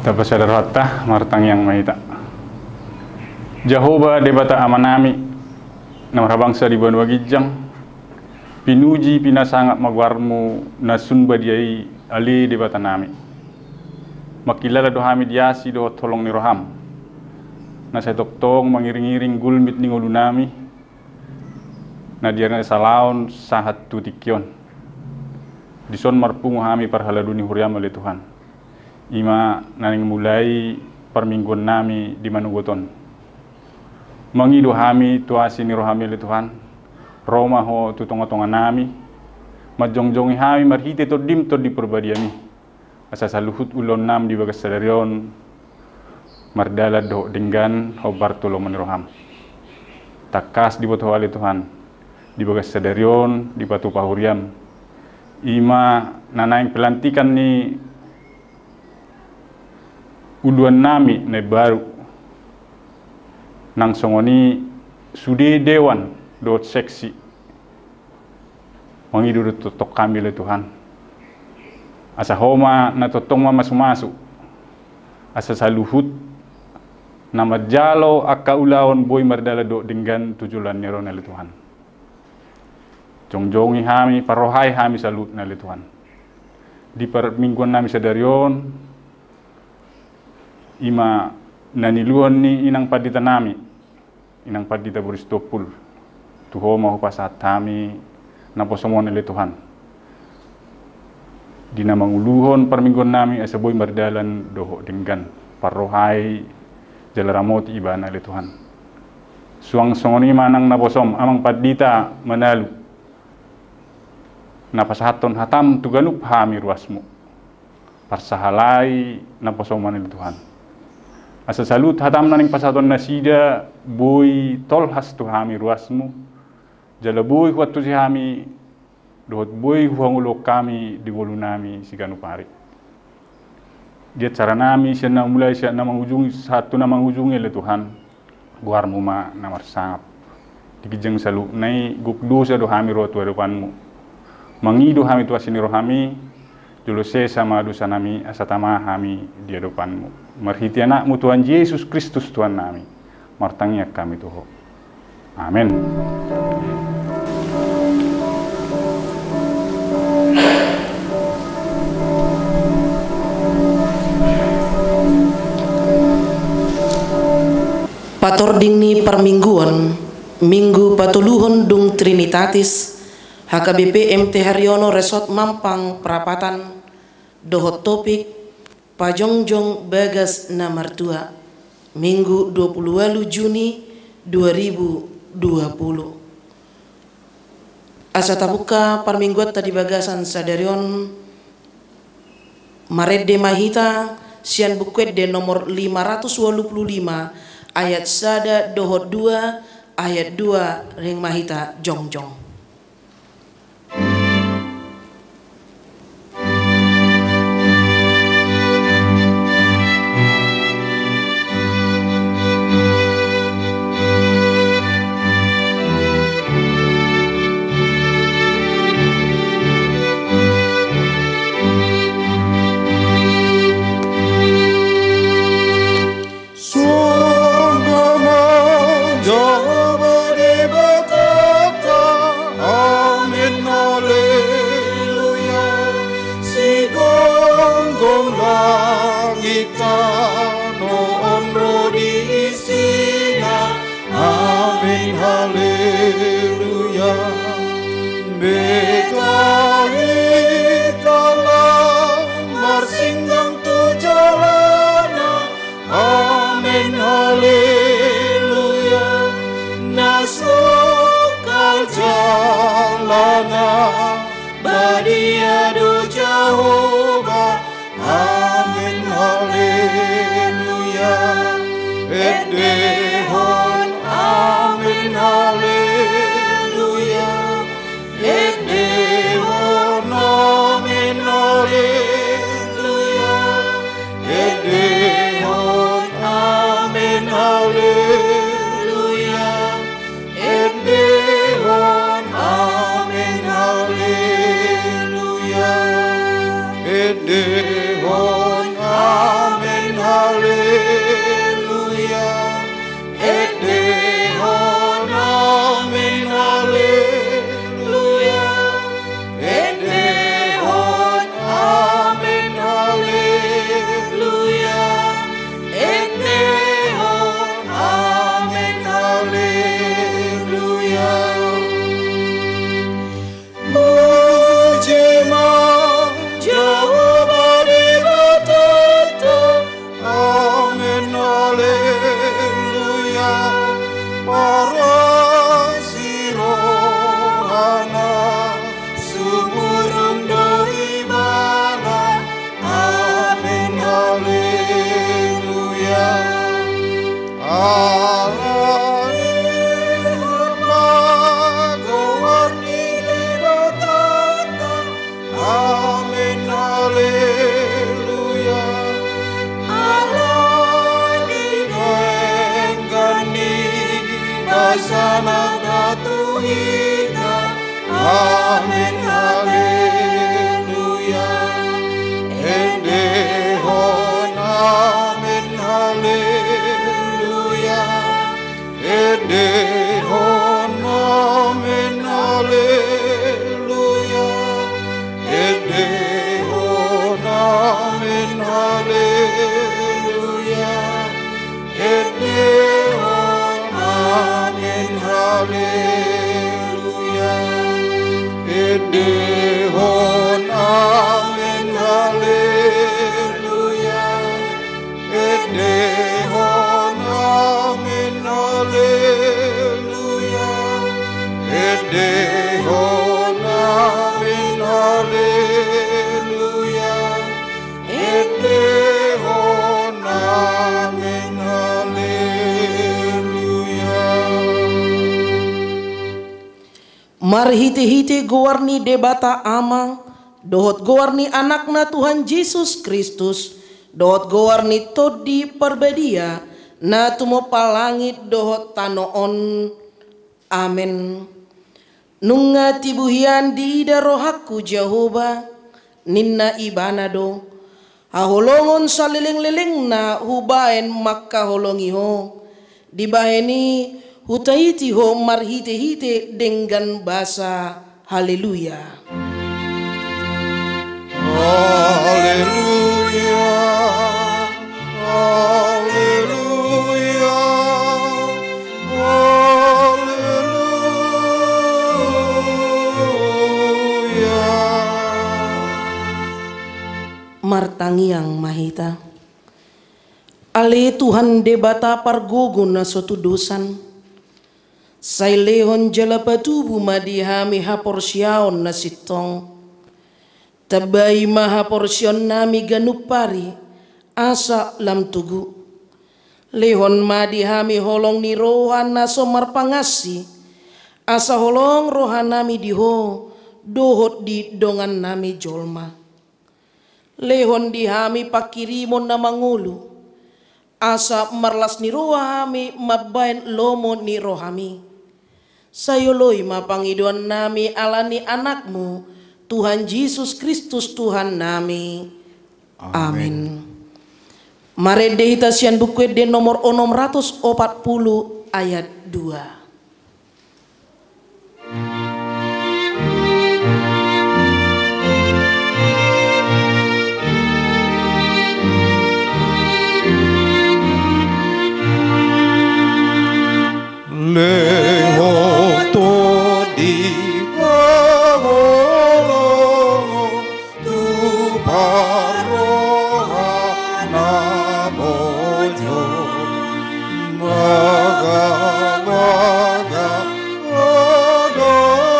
Dapat sadar hatta martang yang mahita. Jehovah debata amanami namar bangsa di Banua Gijang pinuji pinasangat magwarmu nasun badiai ali debata nami. Makilala dohami diasi do tolong ni roham. Na saya toktong mengiring-iring gulmit ni ngolunami. Na diarna salaon sahat tutikyon. Dison marpungu hami parhaladuni huriam oleh Tuhan. Ima naning mulai permingguan nami di Manugoton. Mengidu hami tuasi ni rohami oleh Tuhan. Roma ho tutonga-tonga nami. Majongjongi hami marhite to dim to di perbadiami. Asa saluhut ulon nam di bagas sadarion. Mardala do denggan ho bartolo maniroham. Takas di boto oleh Tuhan. Di bagas sadarion di batu pahuriam. Ima nanaing pelantikan ni uluan nami na baru nang songoni sude dewan dot seksi mangidu totok kami le Tuhan asa homa na totong masu asa saluhut nama jalo akka ulawan boy mardala do dengan tujulan nero na le Tuhan. Jongjongi hami, parohai hami salut na le Tuhan. Di permingguan nami sadarion, ima naniluan ni inang padita nami, inang padita buristopul, tuho mahu pasat kami, naposomon na le Tuhan. Di namang uluhon permingguan nami, asaboy mardalan doho denggan, parohai jalaramoti iba na le Tuhan. Suang songoni manang naposom, amang padita manalu, napasahaton hatam tuganup hami ruasmu parsahalai napasoman ni Tuhan asa salut hatam naning pasahaton nasida boy tolhas tu hami ruasmu jala boy huat tu si hami dohot boy huangulo kami di golunami si ganupari dia cara nami siya na mulai siya na manghujungi satu na manghujungi le Tuhan guarmu ma namar sangap digijeng salu nai gukdo sa do hami rotu depanmu mangidu hami tuasini rohami juluse sama dosa nami asatama hami di hadapanmu marhiti anakmu Tuhan Yesus Kristus Tuhan nami martangnya kami Tuhan amin. Patording ni permingguan minggu patuluhon dung Trinitatis HKBP MT Haryono Resort Mampang Perapatan dohot topik Pajongjong Bagas nomor 2 Minggu 28 Juni 2020 asa tabuka permingguan tadi bagasan sadarion Maret de Mahita sian bukwet de nomor 585 ayat sada dohot 2 ayat 2 ring Mahita jongjong. Amin haleluya, amen haleluya endehon amen haleluya endehon amen haleluya endehon amen haleluya endehon amen haleluya endehon amen haleluya endehon amen haleluya endehon amen haleluya endehon amen haleluya. Marhite-hite gowarni debata ama, dohot gowarni anakna Tuhan Yesus Kristus, dohot gowarni todi perbedia, na tumo palangit dohot tanoon. Amen. Nunga tibuhian di rohaku Jehovah, ninna ibanado, haholongon saliling-liling na hubaen makka holongiho, dibaheni hutaiti ho marhite-hite dengan bahasa haleluya. Haleluya, haleluya, haleluya. Martangiang mahita, ale Tuhan debata pargogon na sotudusan, sailehon jala patubu madihami haporsyaon na sitong, tabay mahaporsyon nami ganupari asa lam tugu, lehon madihami holong ni rohan na somar pangasi, asa holong rohan nami diho dohot di dongan nami jolma, lehon dihami pakirimon na mangulu, asa marlas ni rohami mabain lomo ni rohami. Sayoloy mapangiduan nami alani anakmu Tuhan Yesus Kristus Tuhan nami. Amin. Mare dehita sian buku de nomor 640 ayat 2. Lehoto di bawolongo tu paroha na bojo maga-maga odomeo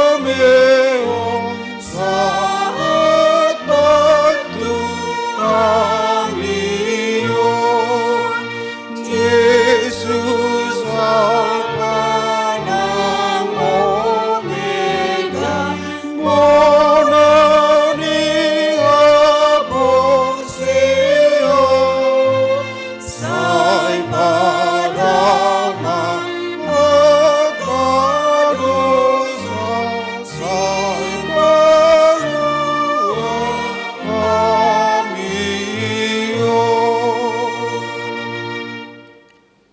saat batu amio Yesus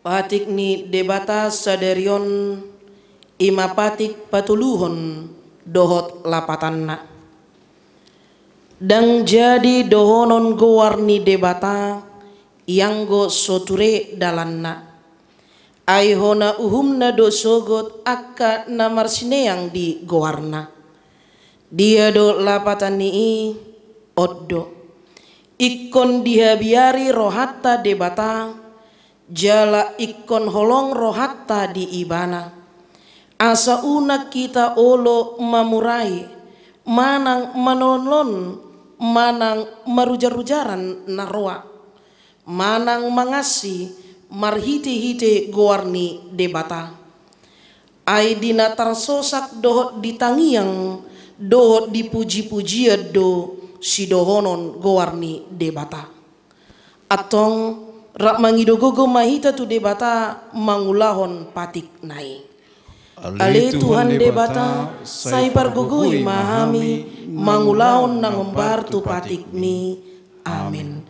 patik ni debata saderion ima patik patuluhon dohot lapatanna. Dang jadi dohonon gowarni debata yang go soture dalanna. Aihona uhumna do sogot akka namar sineang di gowarna. Dia do lapatan ni oddo. Ikon dihabiari rohatta debata. Jala ikon holong rohatta di ibana, asa unak kita olo mamurai, manang manolon, manang marujar-rujaran naroa, manang mangasi marhite-hite gowarni debata. Ai dina tarsosak dohot ditangiang, dohot dipuji-pujian do sidohonon gowarni debata. Atong rak mangidogogo mahita tu debata mangulahon patik nai. Ale Tuhan debata, sai pargugui mahami, mangulaon nangombar tu patikmi. Amin.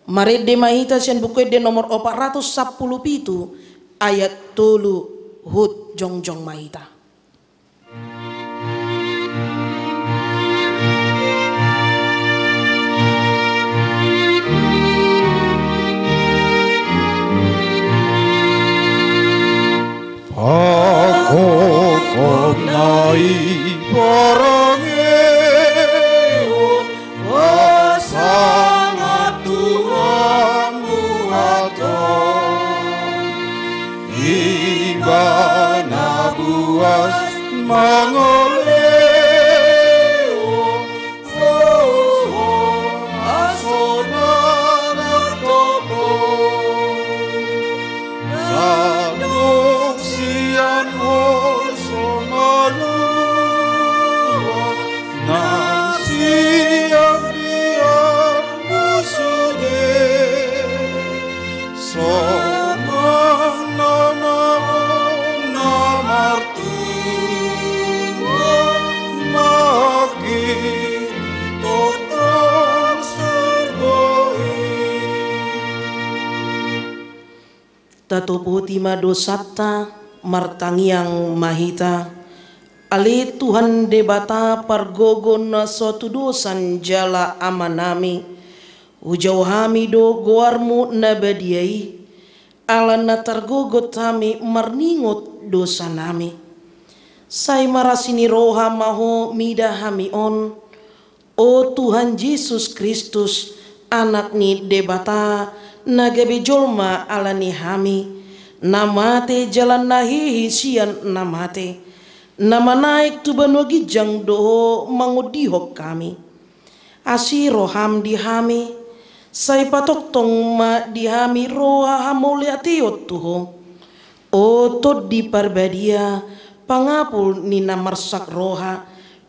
Mari de mahita sian buku de nomor 417 ayat 3 hut jongjong mahita. Aku konai parangeon, sangat Tuhanmu aton. Ibana buas mangoleo, asona toko. Sadok sian somalu, nang siang diam musude, somang namar Tuhan makin total sergoi. Tatopo tima dosata martangiang mahita. Ale Tuhan debata pargogon na suatu dosan jala amanami. Ujau hami do goarmu nabadiai. Ala na targogot hami marningot dosa nami. Sai marasini roha maho mida hami on. O Tuhan Yesus Kristus anak ni debata nagabe jolma ala ni hami. Namate jalan nahihi sian namate. Nama naik tu banwagi jang doho mangudihok kami. Asi roham dihami. Sai patok tong ma dihami roha hamole atiot tuho. O tod di parbadia pangapul ni namarsak roha.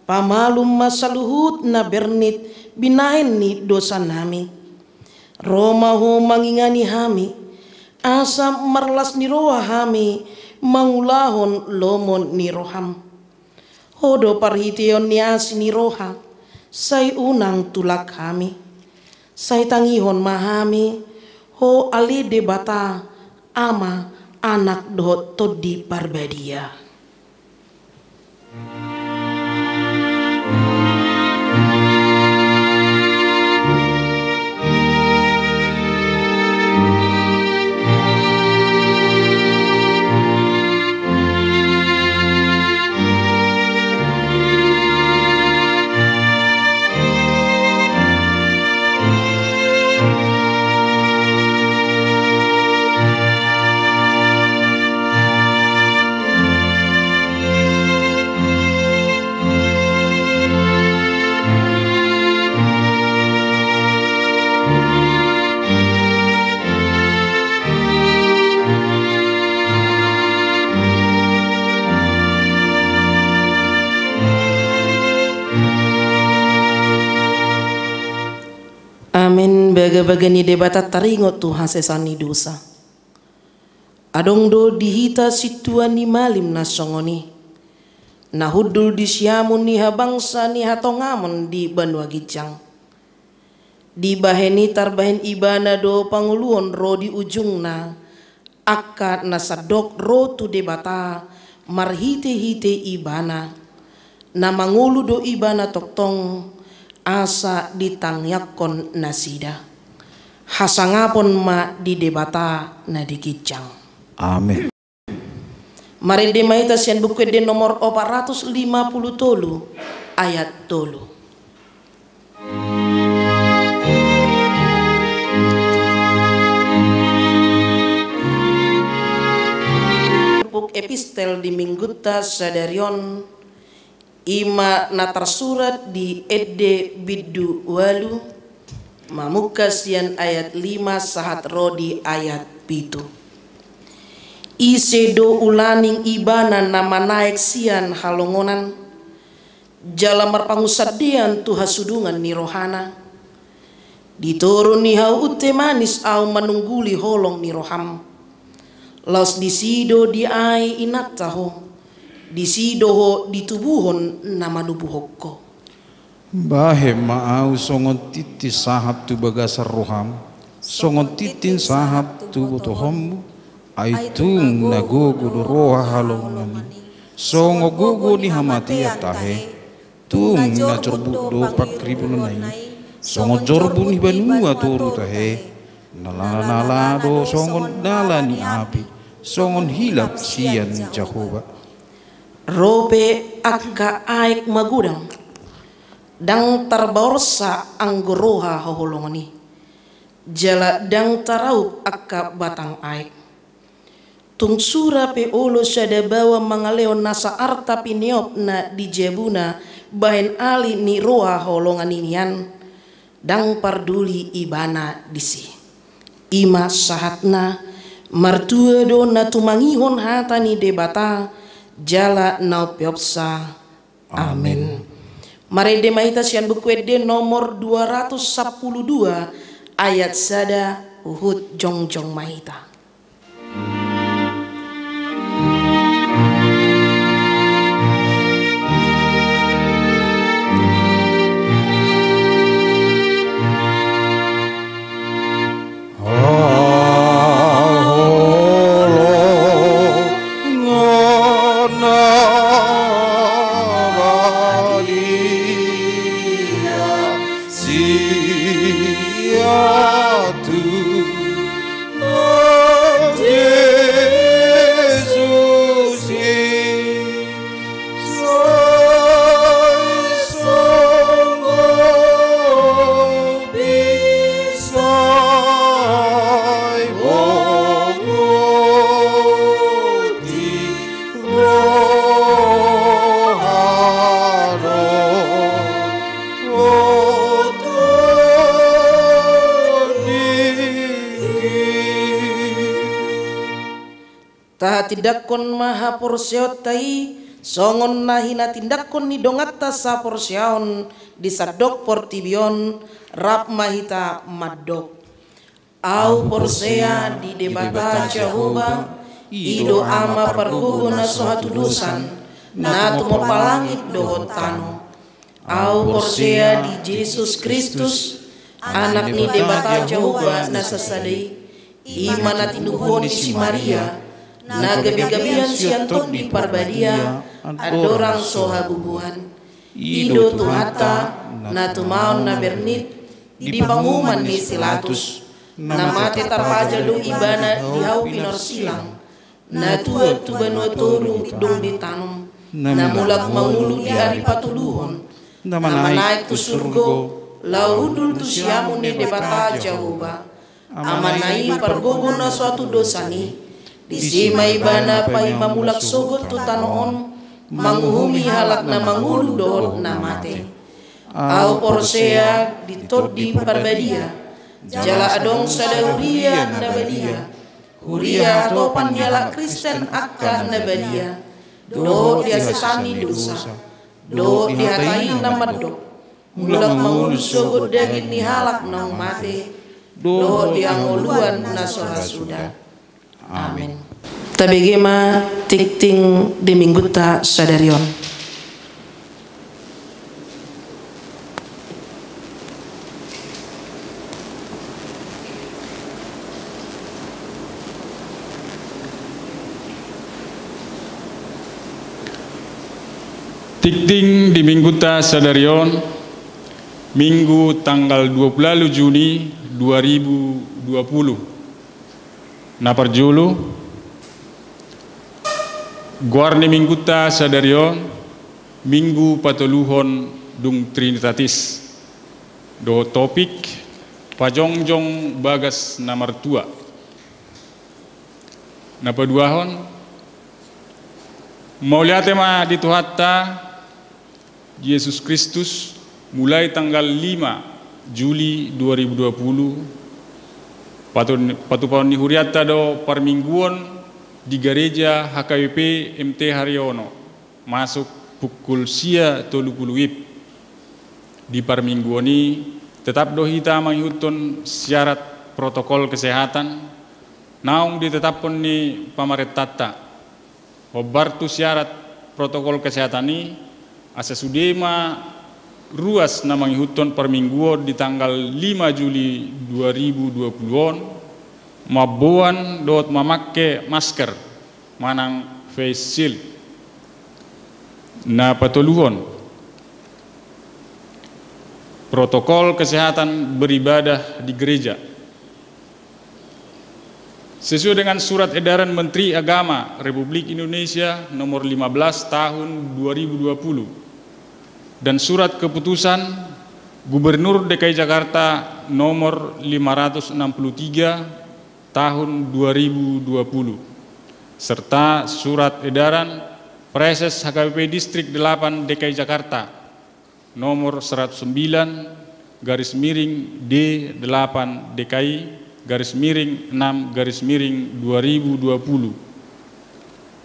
Pamalum masaluhut na bernit binain ni dosa nami. Roma ho mangingani hami. Asam marlas ni roha hami, mangulahon lomon ni roham. Hodo parhiteon ni asi ni roha, say unang tulak hami. Say tangihon mahami, ho ali debata, ama anak dohot todi parbadia. Amin. Baga-bagani debata taringot Tuhan sesani dosa. Adong do dihita situan ni malim na songoni. Nahudul di siamun ni habangsa ni hatongamon di banwa gijang. Di baheni tarbahen ibana do panguluon ro di ujung na. Akka nasadok ro tu debata marhite-hite ibana. Na mangulu do ibana toktong asa ditangyakon nasida. Hasangapon ma di debata na dikijang. Amin. Mari demaita sian buku de nomor 450 ayat 3. Buk epistel di Mingguta Sadarion ima natar surat di Edde Biddu Walu mamuka sian ayat 5 sahat rodi ayat 7. Ise do ulaning ibana nama naik sian halongonan jalamar pangusadian tu hasudungan ni rohana diturun ni hau ute manis au manungguli holong ni roham laos disido di ai inak taho disidoho ditubuhon nama nubuhokko. Bahe maau songon titi sahab tu bagasar roham, songon titin sahab tu botohommu, aitung nagogo do roha halonani, songo gogo ni hamatia tahe, tung na jorbu do pakribunai, songo jorbu ni banua toru tahe, nala do songon nala ni api, songon hilap sian Jehovah. Robe akka aik magudang, dang tarborsa anggoroha hoholongoni, jala dang taraup akka batang aik. Tung sura pe olo syada bawa mangaleo nasa arta piniop na di jebuna bahen ali ni roha holonganinian, dang parduli ibana disi. Ima sahatna martua do na tumangihon hatani debata jala naupiopsa. Amin. Mari demaita sian buku ede nomor 212 ayat sada Uhud jongjong mahita. Tidakon maha porsiot tai songon nahina tindakon ni dongatta sa porsiaon disadok portibion rap mahita madok au porsea di debata Jehovah ido ama pargogo na sohatu dosan na tumopalangit dohotano au porsea di Jesus Kristus anak ni debata Jehovah na sasadai imana tinuhon di si Maria na gabi-gabian sianton di parbadia adorang soha bubuhan ido tuhata na tumaon na bernit di panguman ni silatus na mate tarpajal do ibana di hau pinor silang na tua tubanua toru dong ditanong na mulak mangulu di ari patuluhon na manaik tu surgo laudul tu siamu ni debata Jehovah amanai pargogo na suatu dosani di sima ibana pai mamulak sogot tu tanoon manguhumi halak na mangulu dohot na mate au porsea di tot di parbadia jala adong sada huria na badia huria topan yala Kristen akka na badia dohot dia sesani dosa dohot dia hatai na madok mulak mangulu sogot daging ni halak nang mate dohot dia ngoluan na sora sudah. Amin. Tabegema ting-ting di mingguta sadarion. Ting-ting di mingguta sadarion Minggu tanggal 20 Juni 2020. Naparjulu Guarni mingguta sadarion Minggu patuluhon dung Trinitatis do topik pajongjong bagas namartua napaduahon mauliate ma dituhatta Yesus Kristus mulai tanggal 5 Juli 2020 patupon ni huriata do parmingguan di gereja HKBP MT Haryono masuk pukul sia 30 WIB di parmingguan ini tetap do hita menghitung syarat protokol kesehatan naung ditetapkan ni pamaret tata hobar tu syarat protokol kesehatan ini asa sudema ruas namang huton permingguan di tanggal 5 Juli 2020 mabuan dot memakai masker manang face shield na patuluhon protokol kesehatan beribadah di gereja sesuai dengan surat edaran Menteri Agama Republik Indonesia nomor 15 tahun 2020 dan surat keputusan Gubernur DKI Jakarta nomor 563 tahun 2020 serta surat edaran Preses HKBP Distrik 8 DKI Jakarta nomor 109/D8 DKI /6/2020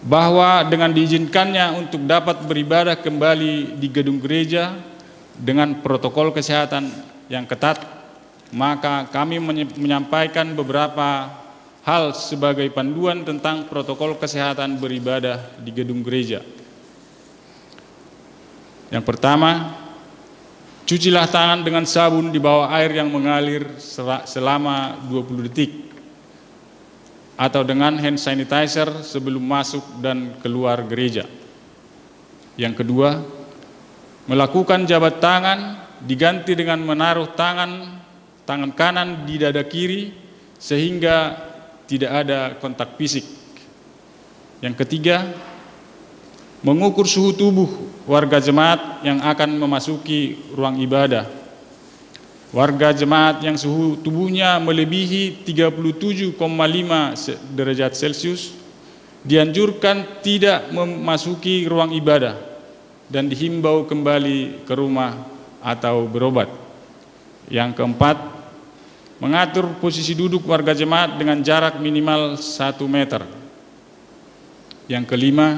bahwa dengan diizinkannya untuk dapat beribadah kembali di gedung gereja dengan protokol kesehatan yang ketat, maka kami menyampaikan beberapa hal sebagai panduan tentang protokol kesehatan beribadah di gedung gereja. Yang pertama, cucilah tangan dengan sabun di bawah air yang mengalir selama 20 detik atau dengan hand sanitizer sebelum masuk dan keluar gereja. Yang kedua, melakukan jabat tangan diganti dengan menaruh tangan kanan di dada kiri sehingga tidak ada kontak fisik. Yang ketiga, mengukur suhu tubuh warga jemaat yang akan memasuki ruang ibadah. Warga jemaat yang suhu tubuhnya melebihi 37,5 derajat Celcius dianjurkan tidak memasuki ruang ibadah dan dihimbau kembali ke rumah atau berobat. Yang keempat, mengatur posisi duduk warga jemaat dengan jarak minimal 1 meter. Yang kelima,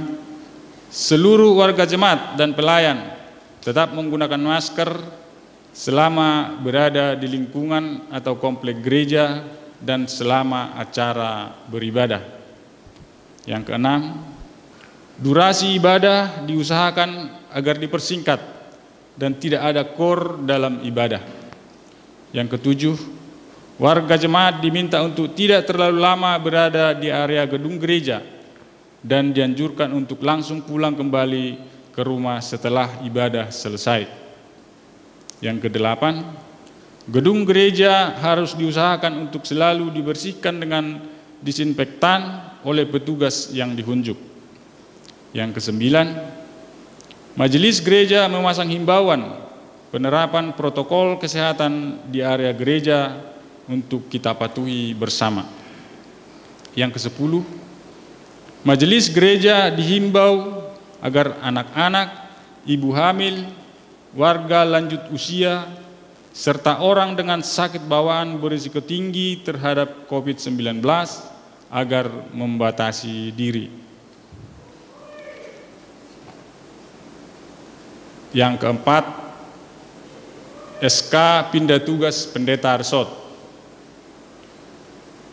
seluruh warga jemaat dan pelayan tetap menggunakan masker selama berada di lingkungan atau komplek gereja dan selama acara beribadah. Yang keenam, durasi ibadah diusahakan agar dipersingkat dan tidak ada kor dalam ibadah. Yang ketujuh, warga jemaat diminta untuk tidak terlalu lama berada di area gedung gereja dan dianjurkan untuk langsung pulang kembali ke rumah setelah ibadah selesai. Yang kedelapan, gedung gereja harus diusahakan untuk selalu dibersihkan dengan disinfektan oleh petugas yang dihunjuk. Yang kesembilan, majelis gereja memasang himbauan penerapan protokol kesehatan di area gereja untuk kita patuhi bersama. Yang kesepuluh, majelis gereja dihimbau agar anak-anak, ibu hamil, warga lanjut usia, serta orang dengan sakit bawaan berisiko tinggi terhadap COVID-19 agar membatasi diri. Yang keempat, SK pindah tugas pendeta resort.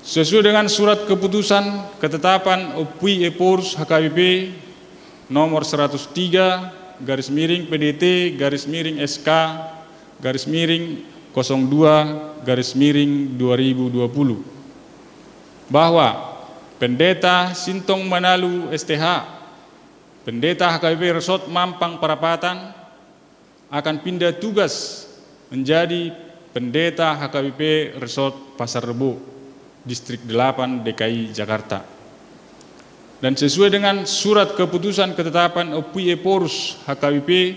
Sesuai dengan surat keputusan ketetapan Opui Epors HKBP nomor 103/SK/02/2020 bahwa Pendeta Sintong Manalu STH, Pendeta HKBP Resort Mampang Perapatan akan pindah tugas menjadi Pendeta HKBP Resort Pasar Rebo, Distrik 8 DKI Jakarta. Dan sesuai dengan surat keputusan ketetapan Opui Epors HKBP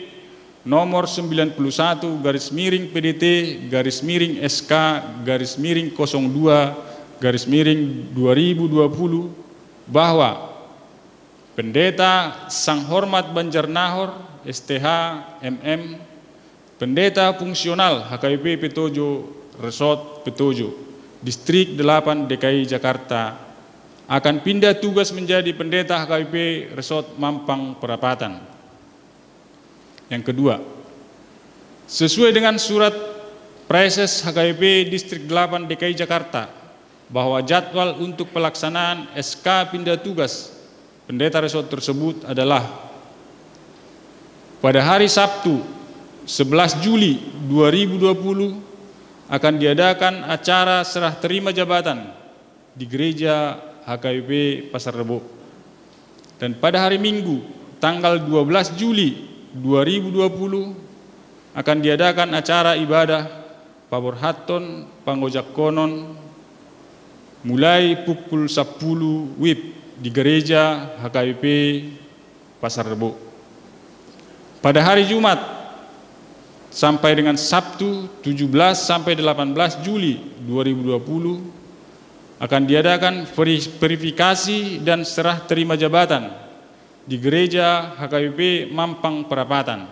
nomor 91/PDT/02/2020 bahwa Pendeta Sang Hormat Banjarnahor STH MM, Pendeta Fungsional HKBP Petojo Resort Petojo, Distrik 8 DKI Jakarta akan pindah tugas menjadi Pendeta HKBP Resort Mampang Perapatan. Yang kedua, sesuai dengan surat Preses HKBP Distrik 8 DKI Jakarta bahwa jadwal untuk pelaksanaan SK pindah tugas Pendeta Resort tersebut adalah pada hari Sabtu 11 Juli 2020 akan diadakan acara serah terima jabatan di Gereja HKBP Pasar Rebo. Dan pada hari Minggu tanggal 12 Juli 2020 akan diadakan acara ibadah Pabor Hatton Pangojak Konon mulai pukul 10 WIB di Gereja HKBP Pasar Rebo. Pada hari Jumat sampai dengan Sabtu 17 sampai 18 Juli 2020 akan diadakan verifikasi dan serah terima jabatan di Gereja HKBP Mampang Perapatan.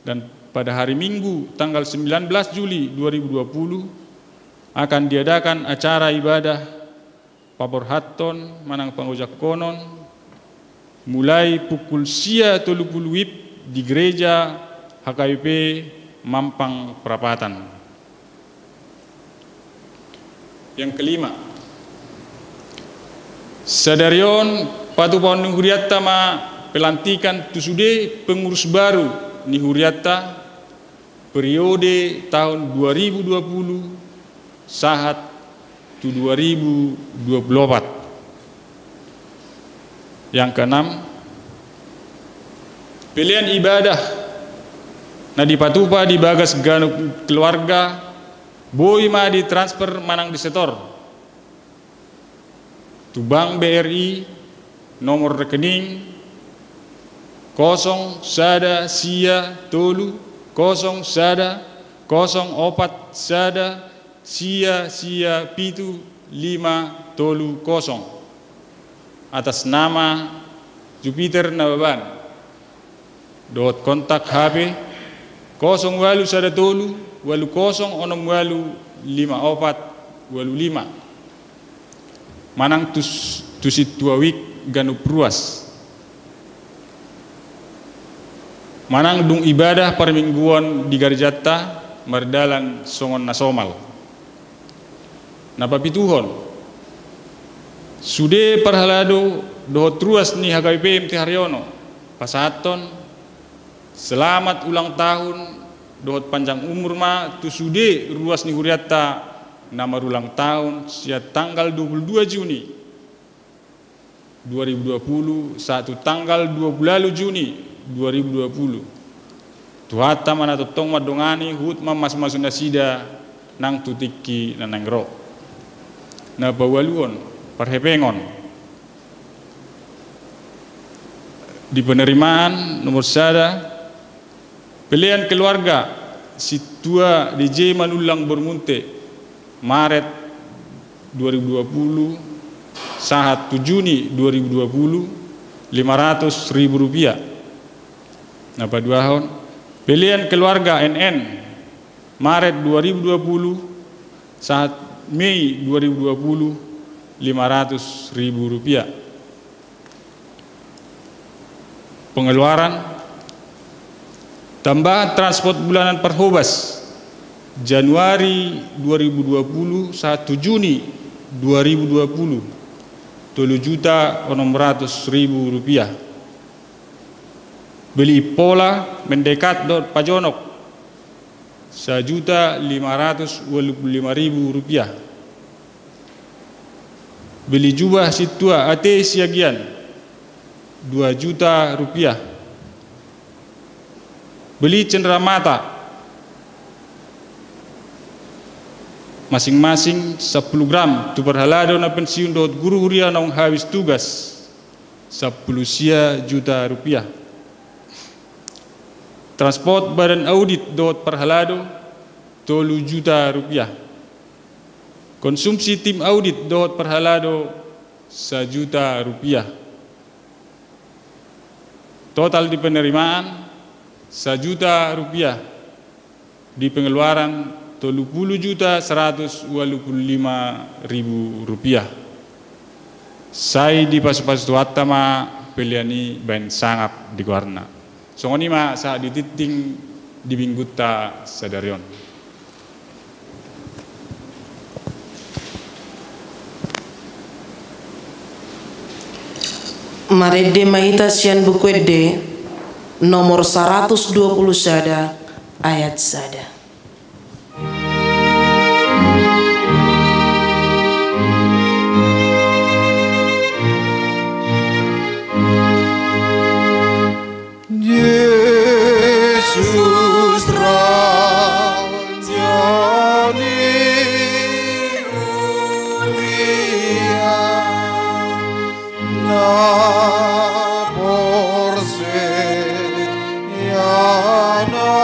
Dan pada hari Minggu tanggal 19 Juli 2020 akan diadakan acara ibadah Pabor Hatton Manang Pangojak Konon mulai pukul 30 WIB di Gereja HKBP Mampang Perapatan. Yang kelima, sadarion patupaun Nihuriatta ma pelantikan tusude pengurus baru Nihuriatta periode tahun 2020 sahat tu 2024. Yang keenam, pilihan ibadah na dipatupa di bagas ganu keluarga boy ma ditransfer manang di setor tu Bank BRI nomor rekening 0 sada sia tolu 0 sada 04 sada sia pitu 5 tolu 0 atas nama Jupiter Nababan. Dot kontak HP 08 sada tolu 80 68 55 manang tusit tuawik ganu pruas manang dung ibadah permingguan di Garjata mardalan songon nasomal napapituhon sude parhalado dohot truas ni HKBP MT Haryono pasaton selamat ulang tahun dohot panjang umur ma tu sude ruas Nihuriatta nama ulang tahun sia tanggal 22 Juni 2020 satu tanggal 20 Juni 2020 tuhata mana totong madongani hut mas masunda sida nang tutiki nanang ro na bawaluon parhepengon di penerimaan nomor sada pilihan keluarga situa DJ Manulang Bermunte Maret 2020 sahat 7 Juni 2020 500.000 Napa duahon pilihan keluarga NN Maret 2020 saat Mei 2020 500.000 pengeluaran tambahan transport bulanan Perhobas Januari 2020 1 Juni 2020 Rp7.600.000 beli pola mendekat dot pajonok Rp1.525.000 beli jubah situa ate siagian Rp2 juta beli cenderamata masing-masing 10 gram tu berhalado na pensiun dot guru huria naung habis tugas 10 juta rupiah transport badan audit dot perhalado 3 juta rupiah konsumsi tim audit dot perhalado 1 juta rupiah total di penerimaan 1 juta rupiah di pengeluaran 30.125.000 rupiah. Saya di pas-pas tuata ma piliani bain sangap di guarna. Songoni ma sa dititing di bingguta sadarion. Marede mahita sian bukwede nomor 120 sada ayat sada. Yesus Raja-Ni mulia, na porse ya na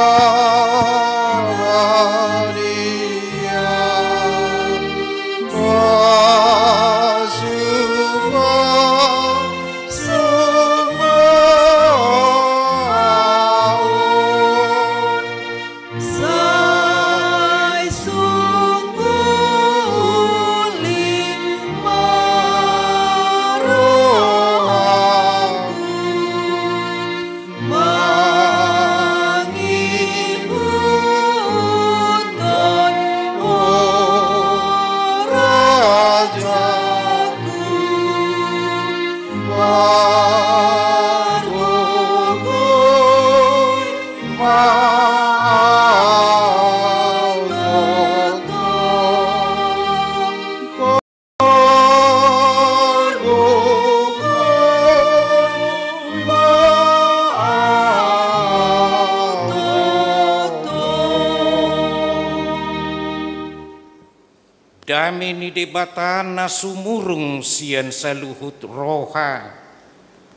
varia, Pasuma Damini debatana sumurung sian saluhut roha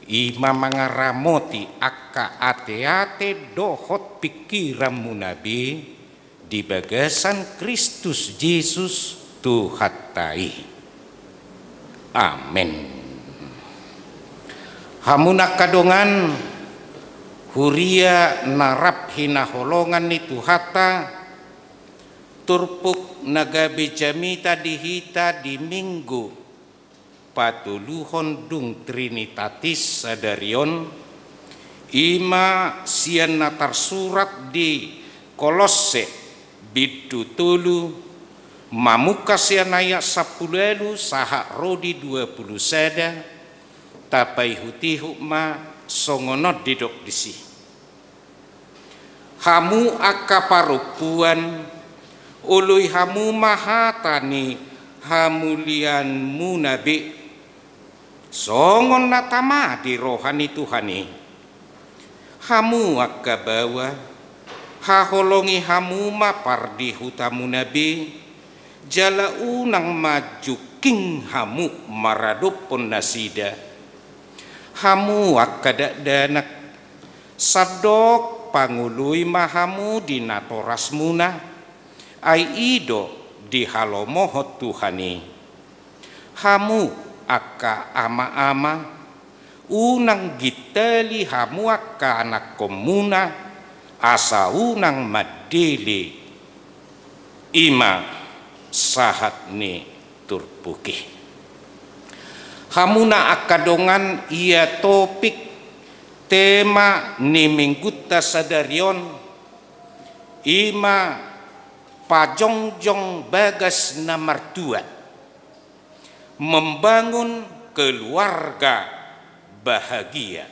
ima mangaramoti akka ate-ate dohot pikiran munabi di bagasan Kristus Yesus Tuhatai. Amin. Hamuna kadongan huria narap hina holongan ni Tuhata turpuk nagabe jamita dihita di minggu patuluhon dung trinitatis sadarion ima sian natar surat di Kolose bidu tulu mamuka sian ayat 10 saha rodi 20 sada tapai huti hukma songonot didok disi hamu akaparupuan ului hamu mahatani hamulian munabi songon natama di rohani Tuhani hamu akabawa haholongi hamu mapar di hutamu nabi jala unang maju king hamu maradopon nasida hamu akadadanak sadok pangului mahamu di natoras muna ai ido di halomohot Tuhani hamu akka ama-ama unang gitali hamu akka anak komuna asa unang madili ima sahat ni turpuki hamuna akadongan ia topik tema ni minggutta sadarion ima pajongjong bagas nomor 2 membangun keluarga bahagia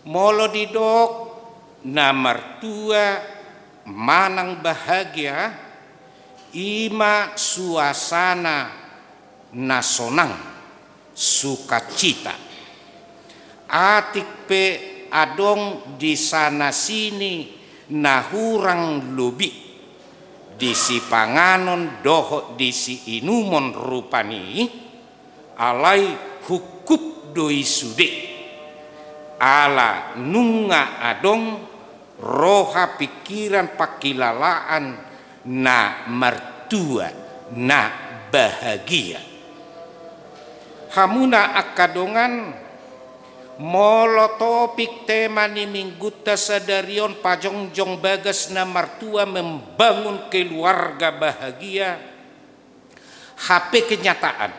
molo didok nomor 2 manang bahagia ima suasana nasonang sukacita atik pe adong di sana sini nahurang lubi disi panganon doho disi inumon rupani alai hukup doi sude ala nunga adong roha pikiran pakilalaan na mertua na bahagia hamuna akadongan molo topik tema ni minggutta sadarion pajongjong bagas na mertua membangun keluarga bahagia HP kenyataan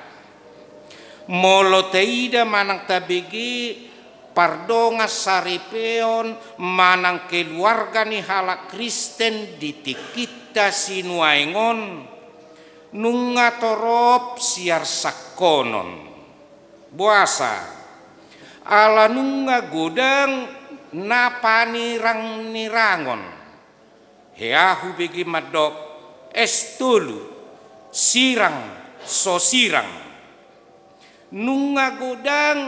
molo teida manang tabegi pardonga saripeon manang keluarga ni halak Kristen ditikita sinuaingon nunga torop siar sakonon buasa ala nunga godang napa nirang-nirangon heahu begi madok estulu sirang so sirang nunga godang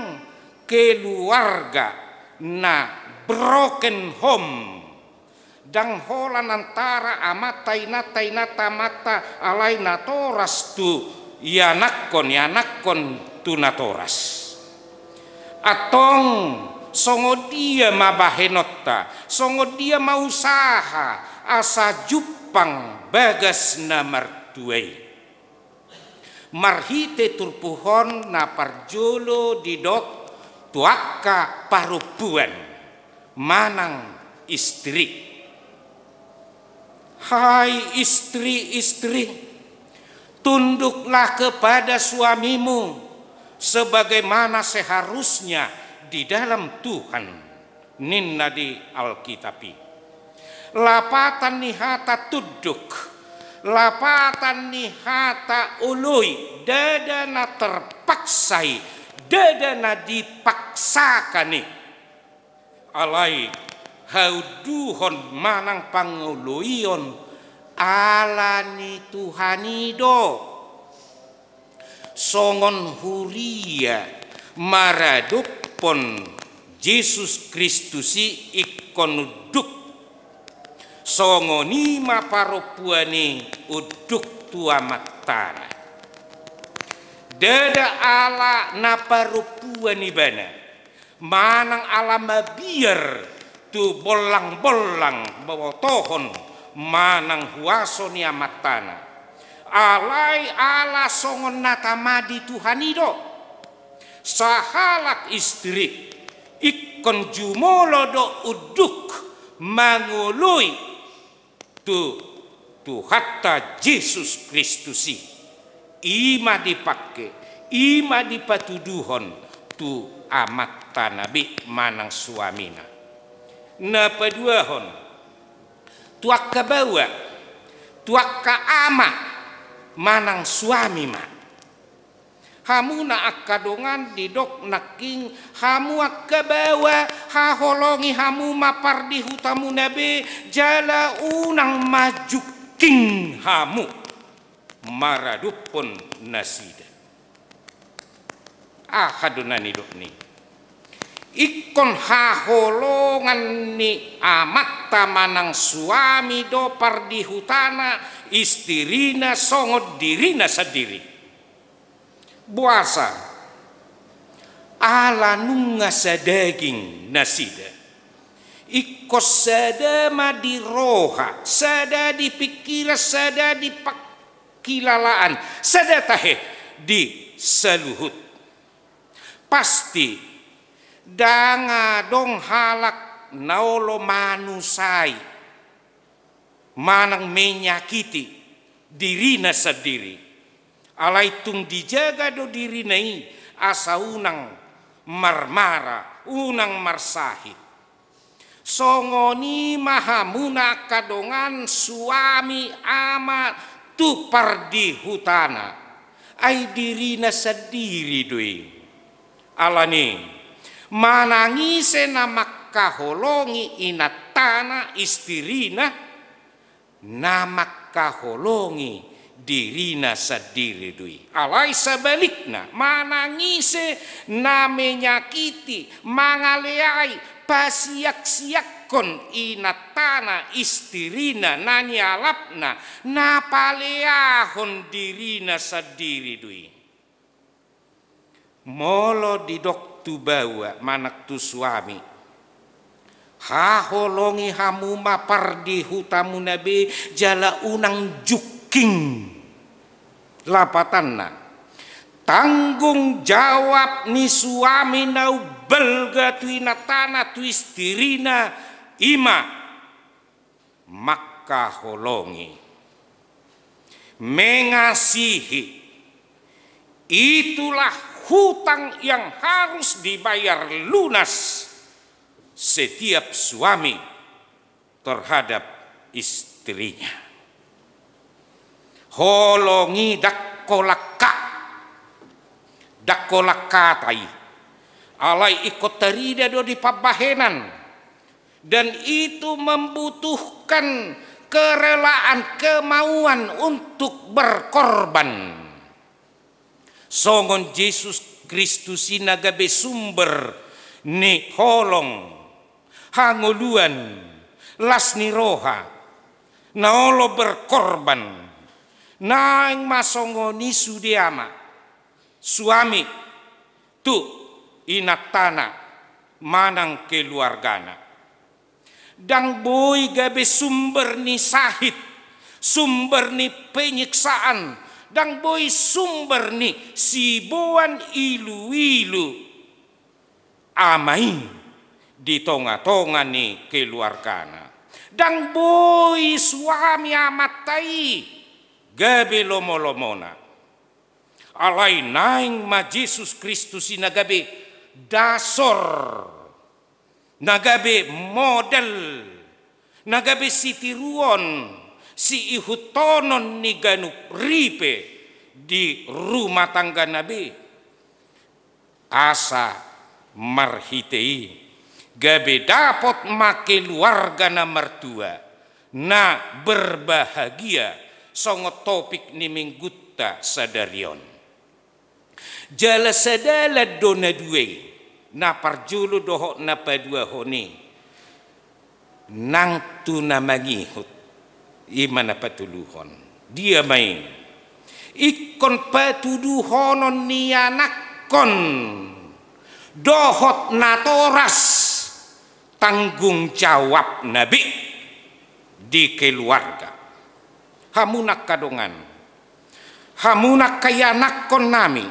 keluarga na broken home dang holan antara amatai nata mata alai natoras tu yanakon tu natoras atong songo dia mabahenota songo dia mausaha asa jupang bagas na martuai marhite turpuhon na parjolo didok tuaka parupuan manang istri. Hai istri-istri, tunduklah kepada suamimu sebagaimana seharusnya di dalam Tuhan. Ninna di Alkitabi. Lapatan nihata tunduk, lapatan nihata ului, dadana terpaksai, dadana dipaksakani. Alai hauduhon manang panguluion alani Tuhanido songon huria maradupon Yesus Kristusi ikon uduk songoni maparopuani uduk tua matara dada ala naparopuani bana manang alama biar tu bolang-bolang bawa tohon manang huaso ni amatana alai ala songon natamadi Tuhanido sahalak istri ikon jumolo do uduk mangului tu hatta Yesus Kristusi ima dipake ima dipatuduhon tu amatta nabi manang suamina na paduahon tuak kabawa tuak kaama manang suami ma hamu na akadongan didok naking hamu akabawa haholongi hamu mapar di hutamu nabe jala unang majuking hamu maradupon nasida ahadonan idok ni ikon haholongan ni amatta manang suami do pardi hutana istirina songod dirina sadiri buasa ala nunga sadaging nasida ikos sada madiroha sada dipikira sada dipakilalaan sada tahe di saluhut pasti danga dong halak naolo manusai manang menyakiti dirina sendiri alai tung dijaga do dirinai asa unang marmara unang marsahit songoni mahamuna kadongan suami ama tu pardi hutana ai dirina sendiri doi alani manangise namak kaholongi inatana istirina namak kaholongi dirina sadiri dui alai sebalikna manangise na menyakiti mangaleai pasiak-siakkon inatana istirina nanyalapna napaleahon dirina sadiri dui molo didok tu bawa manak tu suami haholongi hamu mapar di hutamu nabi jala unang juking lapatanna tanggung jawab ni suami nau belga tu inatana tu istirina ima maka holongi mengasihi itulah hutang yang harus dibayar lunas setiap suami terhadap istrinya. Holongi dakkolaka tai alai ikut terida do di pabahenan dan itu membutuhkan kerelaan, kemauan untuk berkorban. Songon Yesus Kristus inagabe sumber ni holong hangoluan las ni roha naolo berkorban naing masongoni sudiama suami tu inatana manang keluargana dang boy gabe sumber ni sahid, sumber ni penyiksaan, dang boy sumber ni sibuan ilu-ilu amai di tonga-tonga ni keluargana. Dang boy suami amatai gabe lomo-lomona. Alai naing ma Yesus Kristus inagabe dasor, nagabe model, nagabe sitiruon si ihutonon ni ganuk ripe di rumah tangga nabi asa marhitei gabe dapat make keluarga na mertua na berbahagia songot topik ni minggutta sadarion jala sadala dona duwe na parjulu dohok na padua honi nang tu na mangihut imana patuluhon dia main ikon patuduhonon nianakon dohot natoras tanggung jawab nabi di keluarga hamunak kadongan hamunak kayanakon nami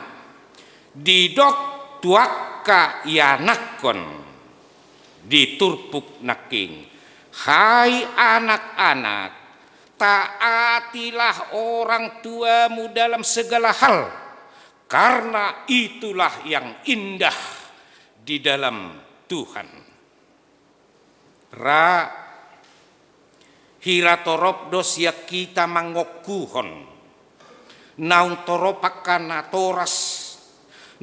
di dok tuaka yanakon di turpuk naking. Hai anak-anak, taatilah orang tuamu dalam segala hal, karena itulah yang indah di dalam Tuhan. Ra hiratorop dos ya kita mangokuhon naun toropakan na toras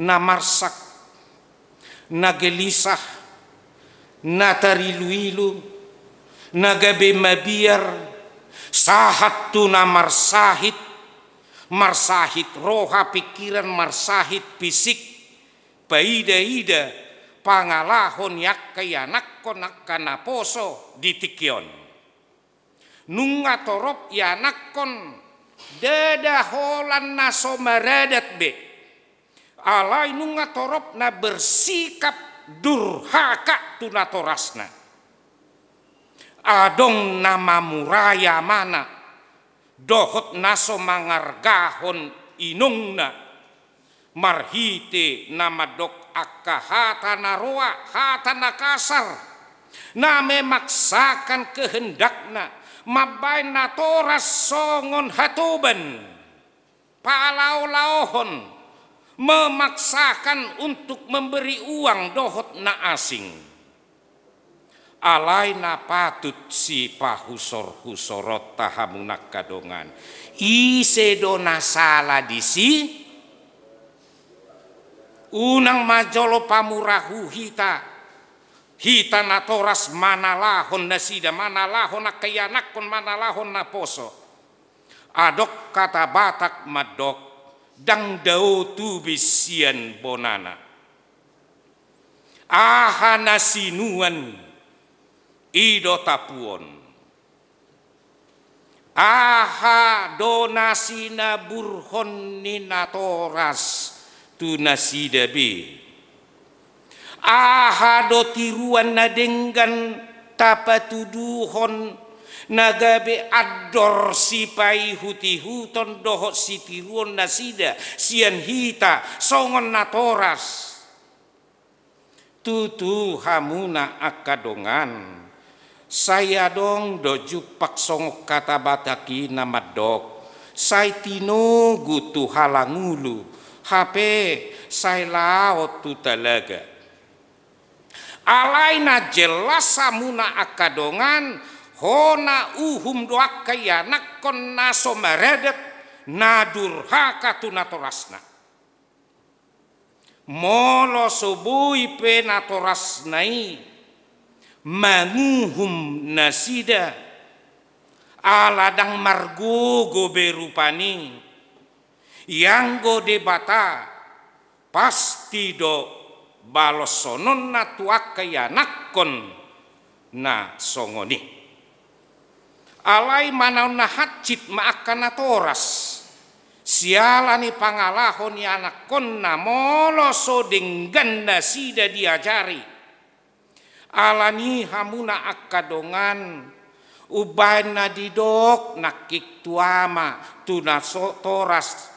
na marsak na gelisah na tarilu-ilu na gabe mabiar sahat tu na marsahit roha pikiran marsahit fisik paida-ida pangalahon yak kayanakon nakana poso ditikyon nunga torop yanakon dadaholan na somaradat be alai nunga torop na bersikap durhaka tunatorasna adong nama muraya mana dohot naso mangargahon inungna marhite nama dok akka hatana roa hatana kasar na memaksakan kehendakna mabain na toras songon hatoban palau-lauhon memaksakan untuk memberi uang dohot na asing alai na patut si pahusor-husorot tahamunak kadongan ise dona salah disi unang majolo pamurahu hita na toras manalahon na sida manalahon na kayanakon manalahon na poso adok kata batak madok dang dao tubisian bonana ahana sinuan ido tapuon aha donasina burhon ninatoras tunasidabe aha do tiruan na denggan tapatuduhon nagabe ador sipai huti-huton dohot si tiruon nasida sian hita songon natoras tutu hamuna akadongan saya dong dojupak songok kata bataki nama dok saya tino gutu halangulu HP saya laot tu talaga alaina jelas samuna akadongan hona uhum doak kaya nakon naso maradat nadurhaka tunatorasna molo subui pe natorasnai manguhum nasida aladang margogo berupani yang go debata pasti do balosonon na tuakaya nakon na songoni alai manaon na hacit maakana toras sialani pangalahon ni anak konna moloso denggan nasida diajari alani hamuna akadongan ubahan na didok nakik tuama tunaso toras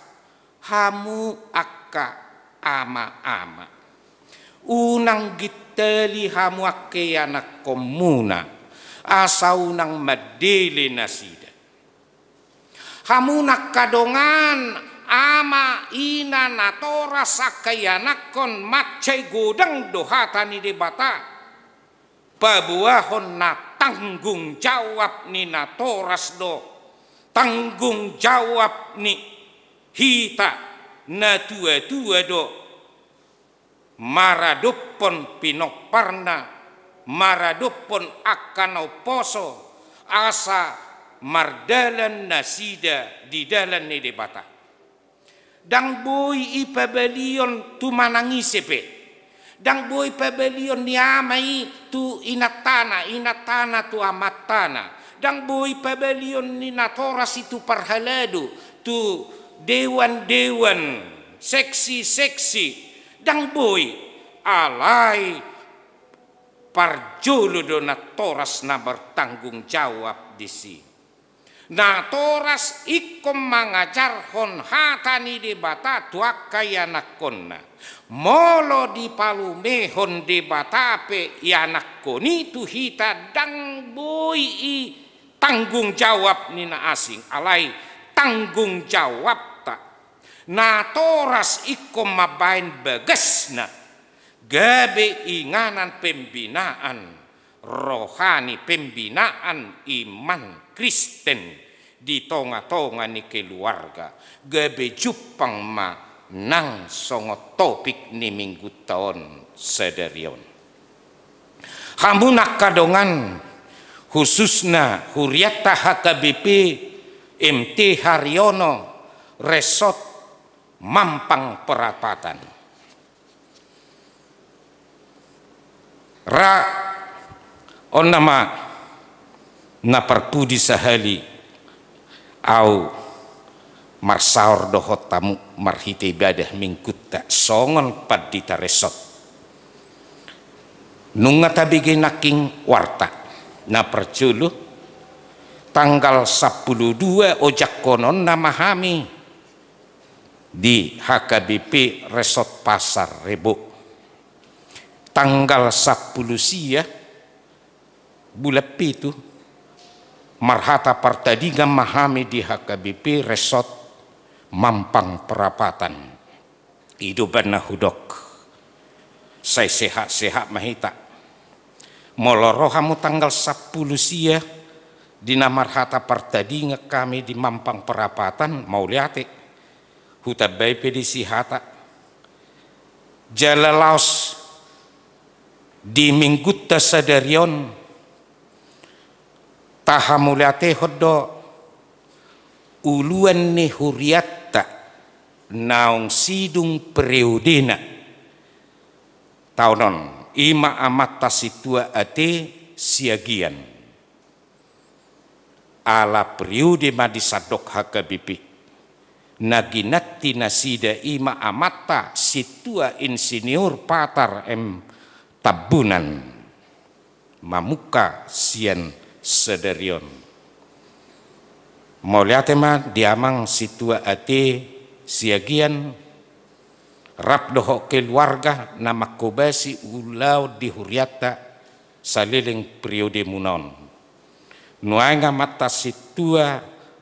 hamu akka ama-ama unang gitali hamu akke anak komuna asaunang madele nasida hamu nakadongan ama ina natora sakayanakon macai godang dohatani debata pabuahon na tanggung jawab ni natoras do tanggung jawab ni hita na tua-tua do maradopon pinokparna maradopon akan poso asa mardalan nasida di dalan ni debata dang boy ipabelion tu manangisepe dang boy pabelion ni amai tu inatana tu amatana dang boy pabelion ni natoras itu parhaladu tu dewan-dewan seksi-seksi dang boy alai parjolo do natoras na bertanggung jawab di si natoras ikom mangajar hon hatani debata tuakaya nakonna molo di palume hon debata pe yanakoni tu hita dang boy i tanggung jawab nina asing alai tanggung jawab natoras ikom mabain bagasna gabe inganan pembinaan rohani pembinaan iman Kristen di tonga-tonga ni keluarga gabe jupang ma nang songo topik ni minggu tahun sederion hamunak kadongan khususna Huriata HKBP MT Haryono Resort Mampang Perapatan ra on nama na perpudi sahali au marsaur dohot tamu marhite ibadah mingkutta songon padita resot nunga tabige naking warta na perculu tanggal 12 ojak konon nama hami di HKBP Resort Pasar Rebo tanggal 10 sia bulan itu marhata partadinga mahami di HKBP Resort Mampang Perapatan hidupan hudok saya sehat-sehat mahita molorohamu tanggal 10 sia di marhata partadinga kami di Mampang Perapatan mau lihat hutabai pedisi hata jalalaos di minggutta sadarion tahamuliate hoddo uluan ni Huriata naung sidung periodena taunon ima amata situa ate siagian ala periode madisadok HKBP naginati nasida ima amata situa insinyur patar tabunan mamuka sian sederion mau lihat diamang situa ate siagian rap dohok keluarga nama kobasi ulau di Huriata saliling periode munon nuanga mata situa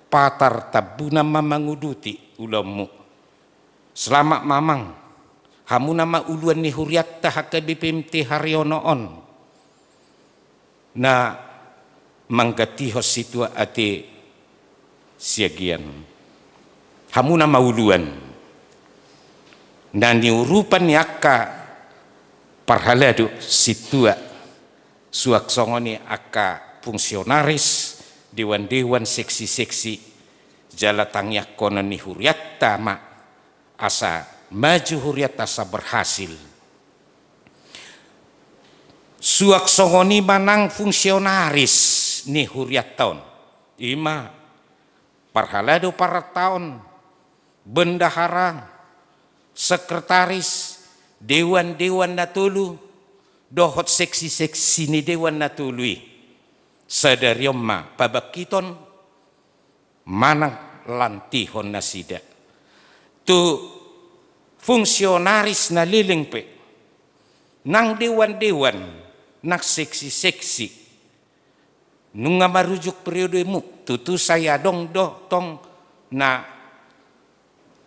patar tabunan mamanguduti ulamu selamat mamang hamu nama uluan ni Huriata HKBP MT Haryono on na manggati situa ate siagian hamu nama uluan na niurupan yaka parhaladu situa suak songoni aka fungsionaris dewan-dewan seksi-seksi jala tangyak kono ni huriat tama asa maju huriat asa berhasil. Suak songoni manang fungsionaris ni huriat tahun ima parhalado para tahun bendahara sekretaris dewan-dewan natulu dohot seksi-seksi ni dewan natului sadariomma pabakiton manang lantihon nasida tu fungsionaris na liling pe nang dewan-dewan nak seksi-seksi nunga marujuk periode mu tutu saya dong tong na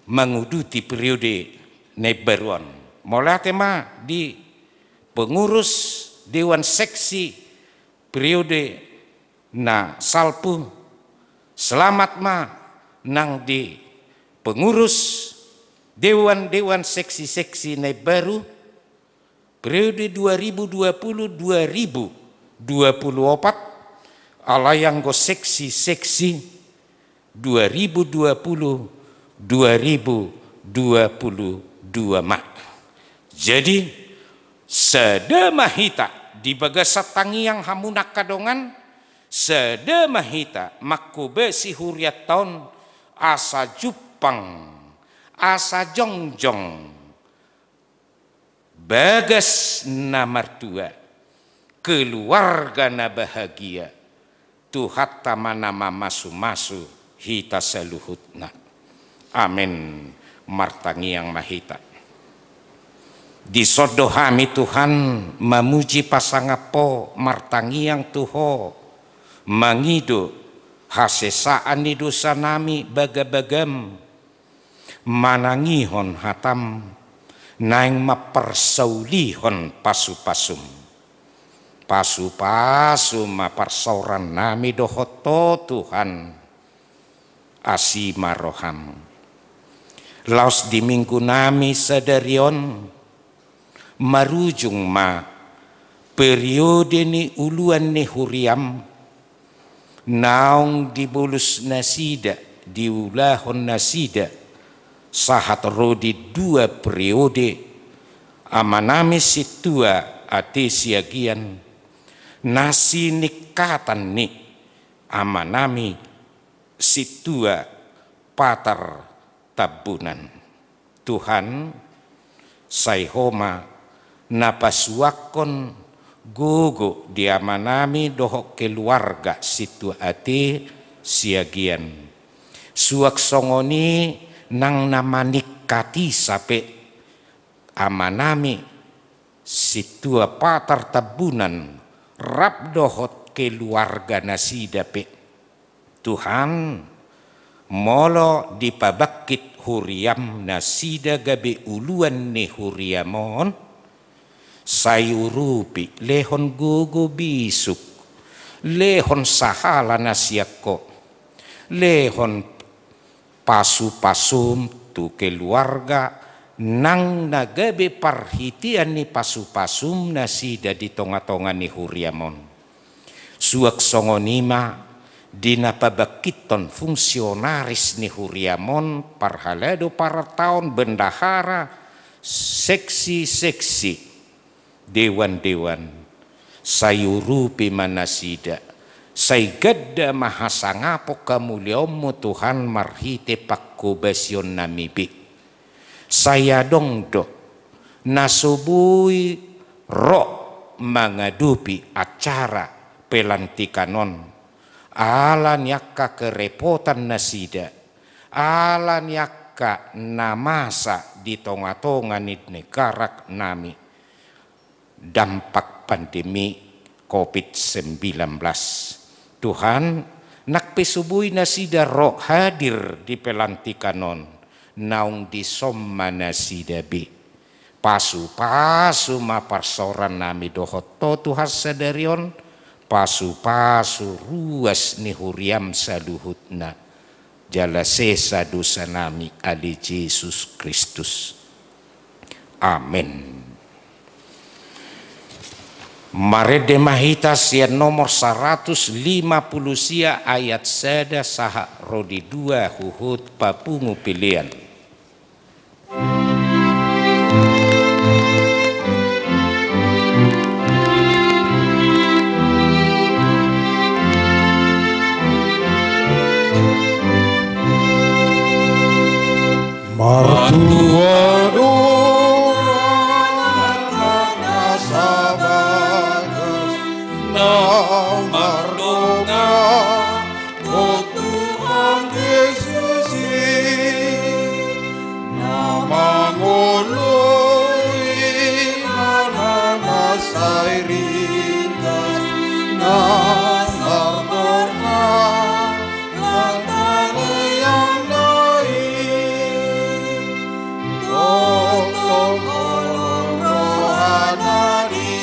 menguduti periode neberuan mulai tema di pengurus dewan seksi periode na salpu selamat ma nang di pengurus dewan-dewan seksi-seksi na baru periode 2020-2024 alayang go seksi-seksi 2020-2022 mak. Jadi sedemahita di bagasat tangi yang hamunak kadongan sedemahita makubesi huriat tahun asa jupang asa jongjong bagas na martua keluarga na bahagia Tuhan tamanama masu-masu hita seluhutna amin martangi yang mahita disodohami Tuhan memuji pasangapo martangi yang tuho mangido hasesaan di dosa nami bagabagam manangihon hatam naing mapersaulihon pasu-pasum pasu-pasu maparsauran nami dohoto Tuhan asima roham laos di minggu nami sadarion marujung ma periode ni uluan ni huriam naung dibulus nasida diulahon nasida sahat rodi dua periode amanami situa ate siagian nasi nikatan ni amanami situa patar tabunan Tuhan saihoma napasuakon gogo diamanami dohok keluarga situa ate siagian suak songoni nang namanikati sape amanami situa patar tabunan rap dohot keluarga nasida pe Tuhan molo dipabakit huriam nasida gabe uluan ne huriamon sayurupi lehon gogo bisuk lehon sahala nasiako lehon pasu-pasum tu keluarga nang nagabe parhitian ni pasu-pasum nasida di tonga-tonga ni huriamon suak songonima dina pabakiton fungsionaris ni huriamon parhalado para tahun bendahara seksi-seksi dewan-dewan sayurupi manasida saigada mahasangapo kamulyamu Tuhan marhite pakkobasion namibi saya dongdo nasubui roh mengadupi acara pelantikanon alan yakka kerepotan nasida alan yakka namasa di tonga-tonga ni negara nami dampak pandemi COVID-19 Tuhan nakpesubui nasida roh hadir di pelantikanon naung di somma nasida bi pasu-pasu maparsoran nami dohoto Tuhan sadarion pasu-pasu ruas ni huriam saluhutna jala sesa dosa nami ali Yesus Kristus amin. Marede mahita sia nomor 150 sia ayat sada saha rodi 2 huhut papungu pilihan. Martua doa Mardonga, oh Tuhan Yesus, nama ngoloi, nama sairingas, nama borna, lantan yang lain, tolong rohana di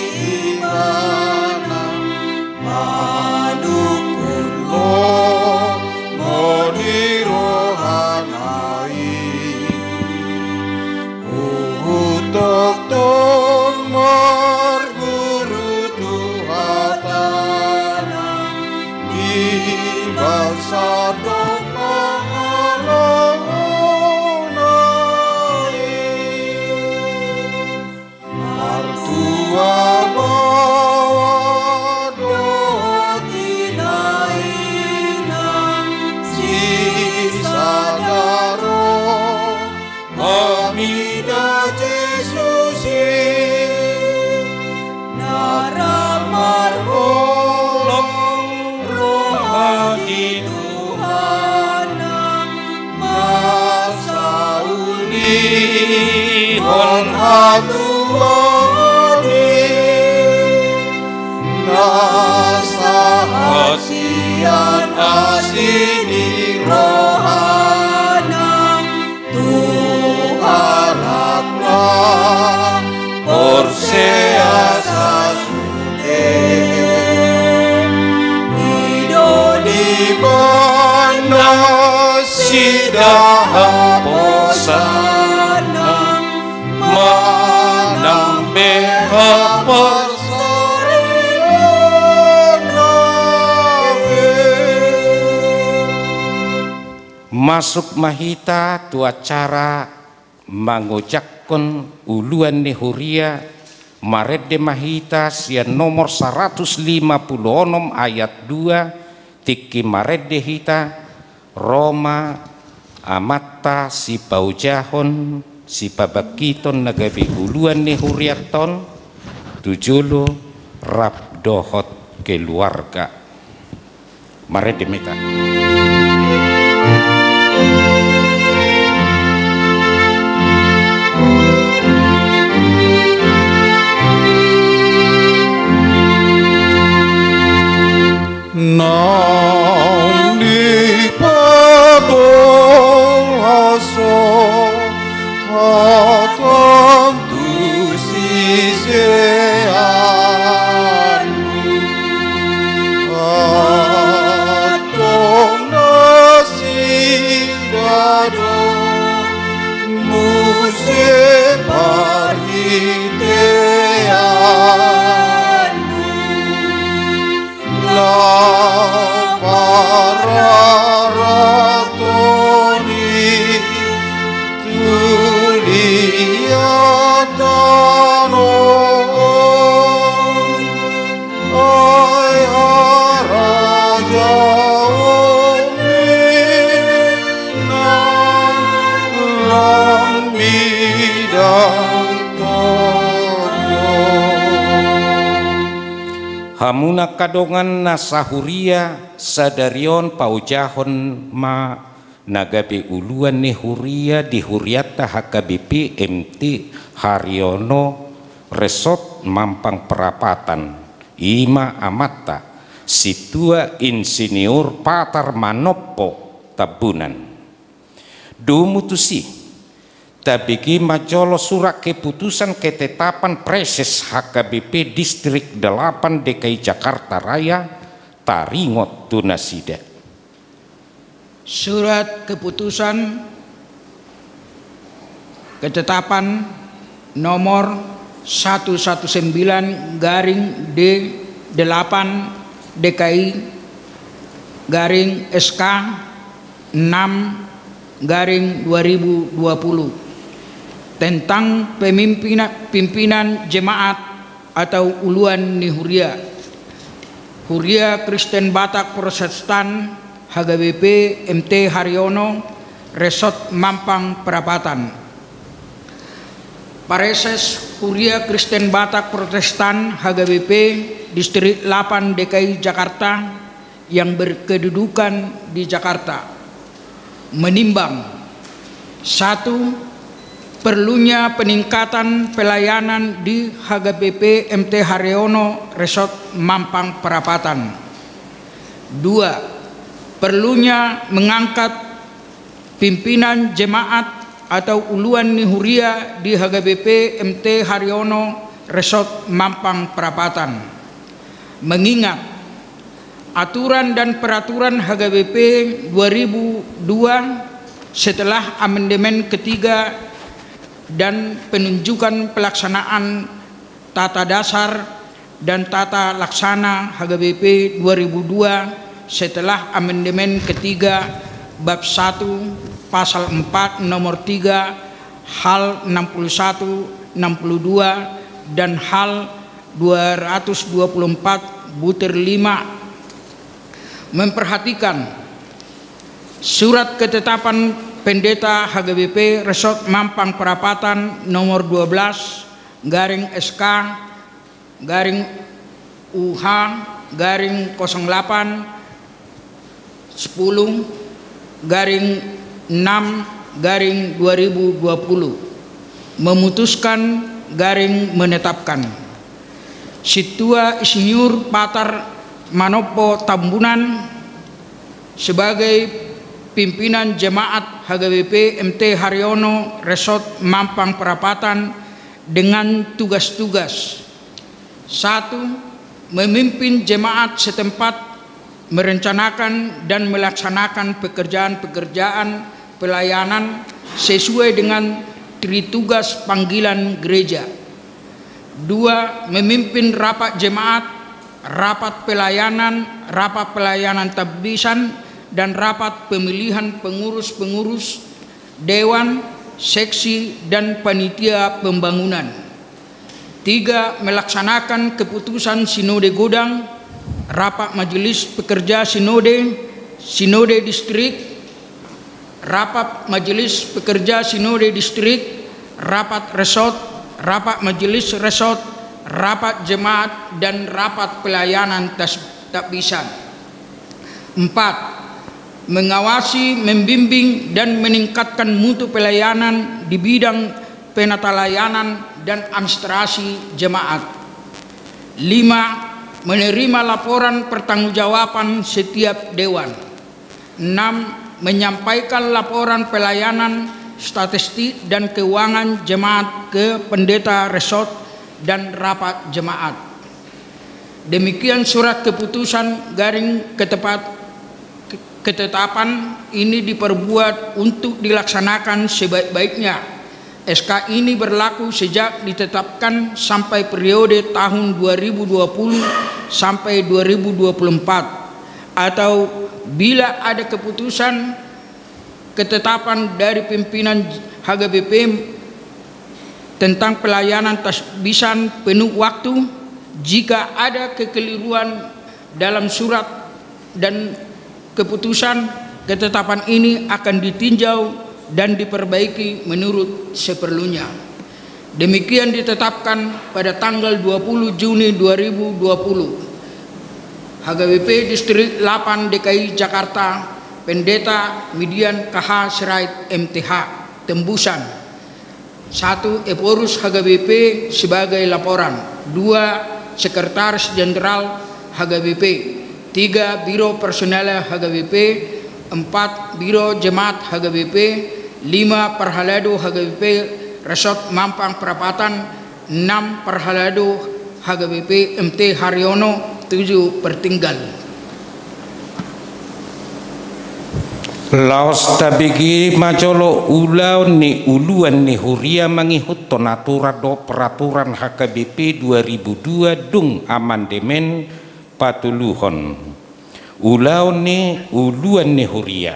Hasian asini rohana Tuhan lakna porseasa sude Ido di mana sidah posana manang beha masuk mahita tu acara mangojakkon uluan nehuria marede mahita sia nomor 156 ayat 2 tiki marede hita Roma amatta si paujahon si pabakiton nagabi uluan nehuriaton tujulu rabdohot keluarga marede meta Nang di pabong aso Hatang tu siseanmu Atong nasi dado Muse pariteanmu Pararatoni tuliatano ay haraja ominan lang bidang hamuna kadongan nasahuria sadarion paujahon ma nagabe uluan nehuria dihuriata HKBP MT Haryono Resort Mampang Perapatan Ima Amatta Situa Insinyur Patar Manopo Tabunan Dumutusi tabiki majolo surat keputusan ketetapan preses HKBP Distrik 8 DKI Jakarta Raya taringot tunasida. Surat keputusan ketetapan nomor 119/D8 DKI SK 6/2020 tentang pimpinan jemaat atau uluan ni Huria Kristen Batak Protestan HGBP MT Haryono Resort Mampang Perapatan. Pareses Huria Kristen Batak Protestan HGBP Distrik 8 DKI Jakarta yang berkedudukan di Jakarta menimbang: 1. Perlunya peningkatan pelayanan di HGBP MT Haryono Resort Mampang Perapatan. 2. Perlunya mengangkat pimpinan jemaat atau uluan ni Huria di HGBP MT Haryono Resort Mampang Perapatan, mengingat aturan dan peraturan HGBP 2002 setelah amandemen ketiga dan penunjukan pelaksanaan tata dasar dan tata laksana HGBP 2002 setelah amandemen ketiga bab 1 pasal 4 nomor 3 hal 61, 62 dan hal 224 butir 5 memperhatikan surat ketetapan pendeta HGBP Resort Mampang Perapatan nomor 12 SK UH 08 10/6/2020 memutuskan menetapkan Situa Insinyur Patar Manopo Tambunan sebagai pimpinan jemaat HGBP MT Haryono Resort Mampang Perapatan dengan tugas-tugas: 1. Memimpin jemaat setempat merencanakan dan melaksanakan pekerjaan-pekerjaan pelayanan sesuai dengan tritugas panggilan gereja. 2. Memimpin rapat jemaat, rapat pelayanan tabbisan dan rapat pemilihan pengurus-pengurus dewan, seksi dan panitia pembangunan. 3. Melaksanakan keputusan sinode godang, rapat majelis pekerja sinode distrik, rapat majelis pekerja sinode distrik, rapat resort, rapat majelis resort, rapat jemaat dan rapat pelayanan tabbisan. 4. Mengawasi, membimbing dan meningkatkan mutu pelayanan di bidang penatalayanan dan administrasi jemaat. 5. Menerima laporan pertanggungjawaban setiap dewan. 6. Menyampaikan laporan pelayanan, statistik dan keuangan jemaat ke pendeta resort dan rapat jemaat. Demikian surat keputusan ketetapan ini diperbuat untuk dilaksanakan sebaik-baiknya. SK ini berlaku sejak ditetapkan sampai periode tahun 2020 sampai 2024 atau bila ada keputusan ketetapan dari pimpinan HGBP tentang pelayanan tabbisan penuh waktu. Jika ada kekeliruan dalam surat dan keputusan, ketetapan ini akan ditinjau dan diperbaiki menurut seperlunya. Demikian ditetapkan pada tanggal 20 Juni 2020. HGBP Distrik 8 DKI Jakarta, Pendeta Midian KH Sirait MTH, Tembusan. 1. Eporus HGBP sebagai laporan. 2. Sekretaris Jenderal HGBP. 3. Biro Personel HGBP. 4. Biro Jemaat HGBP. 5. Perhalado HGBP Resort Mampang Perapatan. 6. Perhalado HGBP MT Haryono. 7. Pertinggal. Laos tabigi macolo ulau ni uluan ni huria mangihut tonatura do peraturan HKBP 2002 dung amandemen patuluhon. Ulau ni uluan ni huria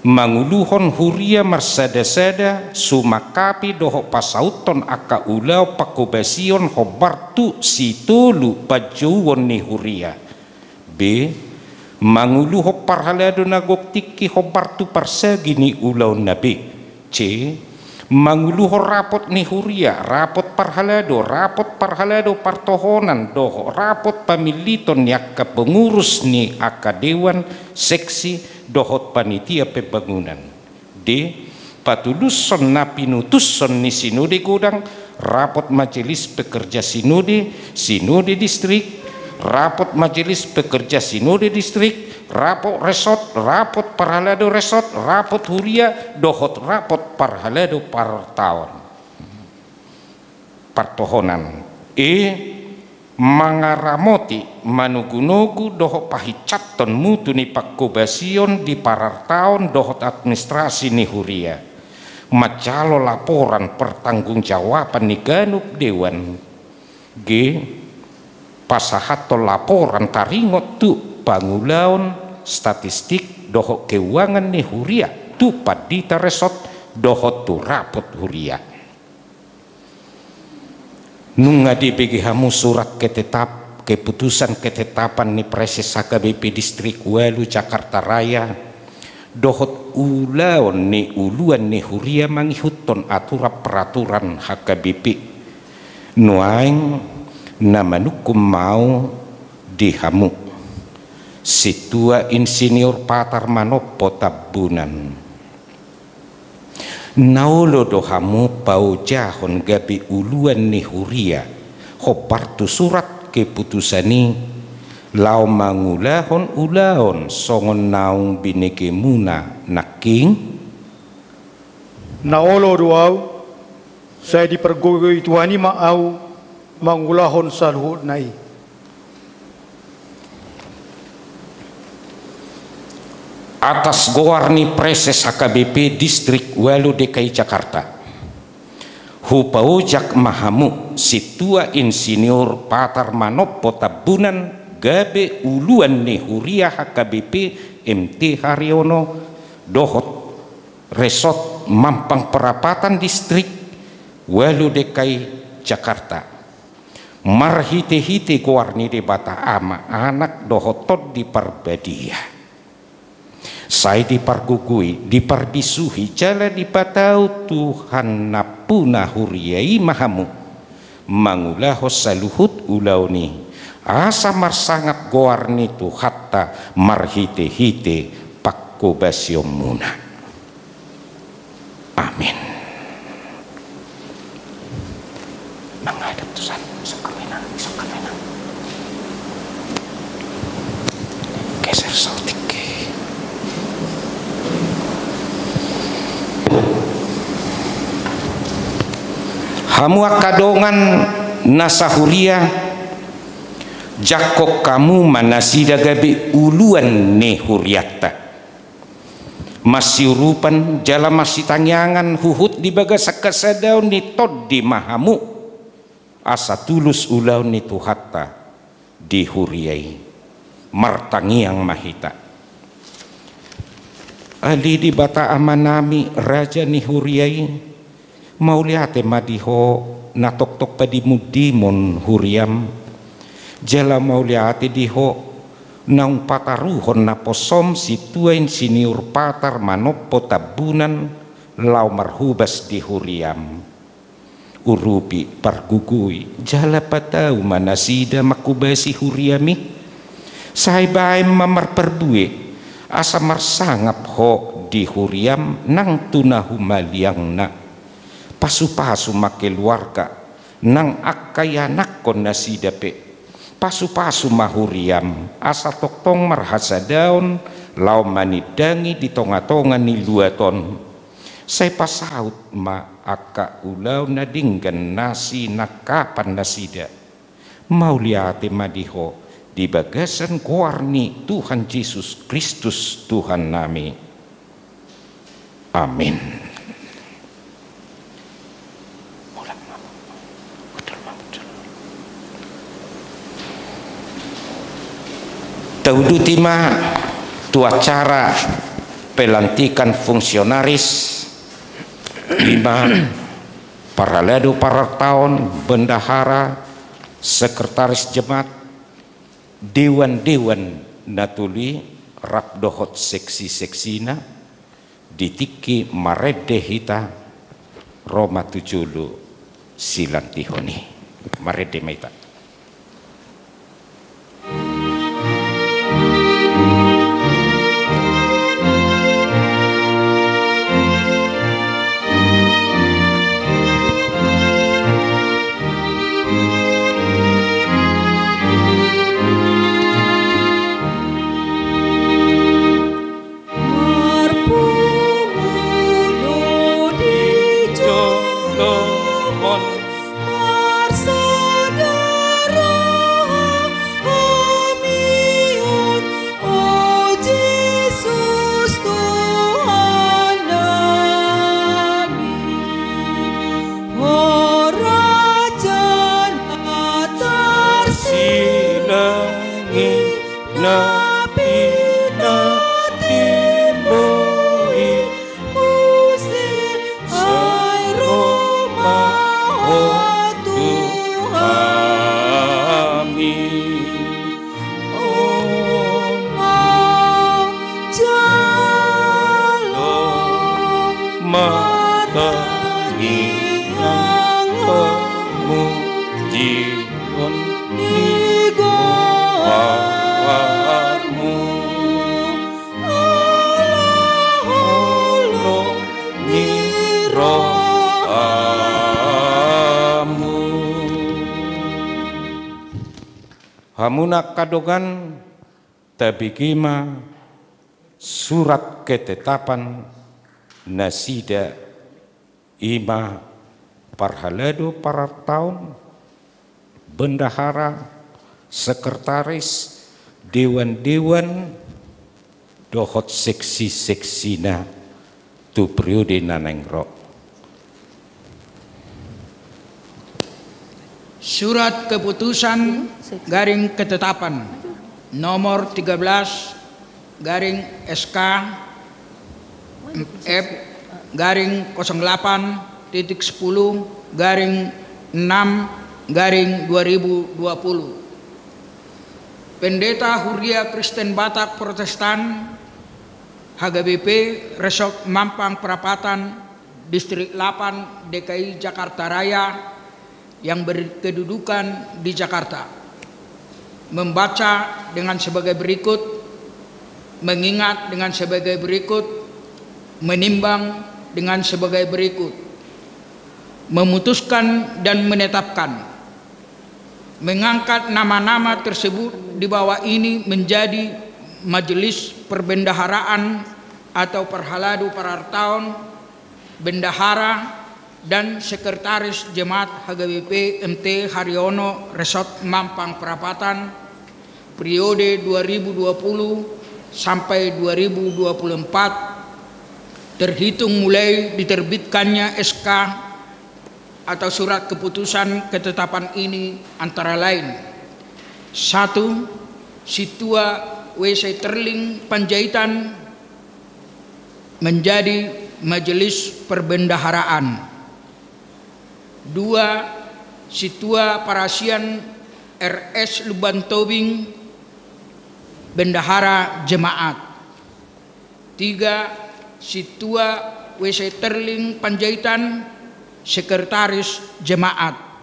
manguluhon huria marsada-sada sumakapi doho pasauton aka ulau pakobasion hobartu situlu pajuwon ni huria. B. Manguluho parhalado nagok tiki hobartu parsagi ni ulau nabi. C. Manguluho rapot ni huria rapot parhalado partohonan doho rapot pamiliton yakka pengurus ni akadewan seksi dohot panitia pembangunan. D. Patuluson na pinutuson ni sinode godang rapot majelis pekerja sinode distrik, rapot majelis pekerja sinode distrik, rapot resort, rapot parhalado resort, rapot huria, dohot rapot parhalado partawan partohonan. Mangaramoti manugunugu dohot pahicaton mutu ni pakobasion di parartaon dohot administrasi ni huria. Macalo laporan pertanggungjawaban ni ganup dewan. G. Pasahato laporan taringot tu pangulaon statistik dohot keuangan ni huria tu padita resot dohot tu rapot huria. Nunga dibegihamu surat keputusan ketetapan ni Preses HKBP Distrik Walu Jakarta Raya dohot ulaon ni uluan ni huria mangihuton peraturan HKBP nuaing namanukum mau dihamu situa insinyur patar manopo tabunan naulo dohamu pau jahon gabi uluan ni huria hopartu surat keputusani lau mangulahon ulaon songon naung bineke muna naking naolo doau saya dipergogoi tuani mau mangulahon saluhut nai atas goarni Preses HKBP Distrik Walu DKI Jakarta hupaujak mahamu situa insinyur patar manopo tabunan gabe uluan ni huria HKBP MT Haryono dohot resort Mampang Perapatan Distrik Walu DKI Jakarta marhite-hite kuarni di bata ama anak dohotot di parbadia saya dipargugui diparbisuhi jala dipatau Tuhan napuna huriai mahamu mangulahos saluhut ulauni asa marsangat goarni tu hatta marhite-hite pakkobasyomuna. Amin. Menghadap Tuhan. Geser sautik. Hamu akadongan nasahuria jakok kamu manasida gabi uluan ne huriata masih rupan jala masih tanyangan huhut di bagas sakasadaun ni tod di mahamu asa tulus ulaun ni tuhatta di huriai martangiang mahita ali di bata amanami raja ni huriai mau lihat madiho natok-tok padimudimon huriam jala mau lihat diho nang pataruhon na posom situen siniur patar manopo tabunan lau marhubas di huriam urupi pargugui jala patau manasida makubasi huriami sahibaim mamar perbue asa marsangap ho di huriam nang tunahu maliang na pasu-pasu make keluarga nang akayanak kon nasidape pasu-pasu mahuriam asa toktong marhasa daun lau manidangi di tonga-tonga ni luaton saya pasaut ma aka ulau nadinggan nasi nakapan nasida mau liate madiho di bagasan kuarni Tuhan Yesus Kristus Tuhan nami. Amin. Taudutima tu acara pelantikan fungsionaris 5 paralado para tahun bendahara sekretaris jemaat dewan-dewan natuli rapdohot seksi-seksina ditiki marede hita Roma 7 silantihoni marede maita. Hamuna kadogan tabigima surat ketetapan nasida 5 parhalado para tahun bendahara sekretaris dewan-dewan dohot seksi-seksina tu periode nanengro. Surat keputusan garing ketetapan nomor 13 garing SK F garing 08.10 garing 6 garing 2020. Pendeta Huria Kristen Batak Protestan HGBP Resort Mampang Perapatan Distrik 8 DKI Jakarta Raya yang berkedudukan di Jakarta membaca dengan sebagai berikut, mengingat dengan sebagai berikut, menimbang dengan sebagai berikut, memutuskan dan menetapkan, mengangkat nama-nama tersebut di bawah ini menjadi majelis perbendaharaan atau perhalado parartaon, bendahara dan sekretaris jemaat HGBP MT Haryono Resort Mampang Perapatan periode 2020 sampai 2024 terhitung mulai diterbitkannya SK atau surat keputusan ketetapan ini antara lain: 1. Situa WC Terling Panjaitan menjadi majelis perbendaharaan. 2. Situa Parasian RS Luban Tobing bendahara jemaat. 3. Situa WC Terling Panjaitan sekretaris jemaat.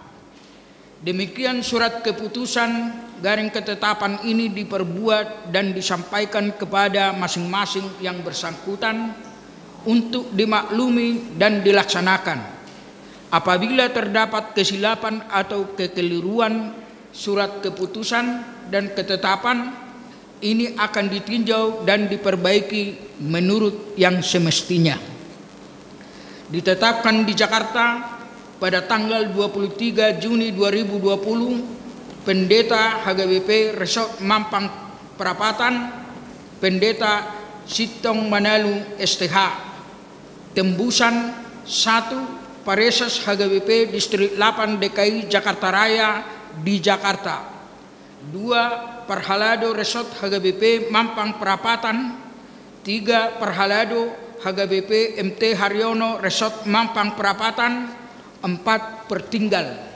Demikian surat keputusan garing ketetapan ini diperbuat dan disampaikan kepada masing-masing yang bersangkutan untuk dimaklumi dan dilaksanakan. Apabila terdapat kesilapan atau kekeliruan surat keputusan dan ketetapan, ini akan ditinjau dan diperbaiki menurut yang semestinya. Ditetapkan di Jakarta pada tanggal 23 Juni 2020 Pendeta HGBP Resort Mampang Perapatan, Pendeta Sitong Manalu STH. Tembusan 1 Pareses HGBP Distrik 8 DKI Jakarta Raya di Jakarta. 2 Perhalado Resort HGBP Mampang Perapatan. 3 Perhalado HGBP MT Haryono Resort Mampang Perapatan. 4 Pertinggal.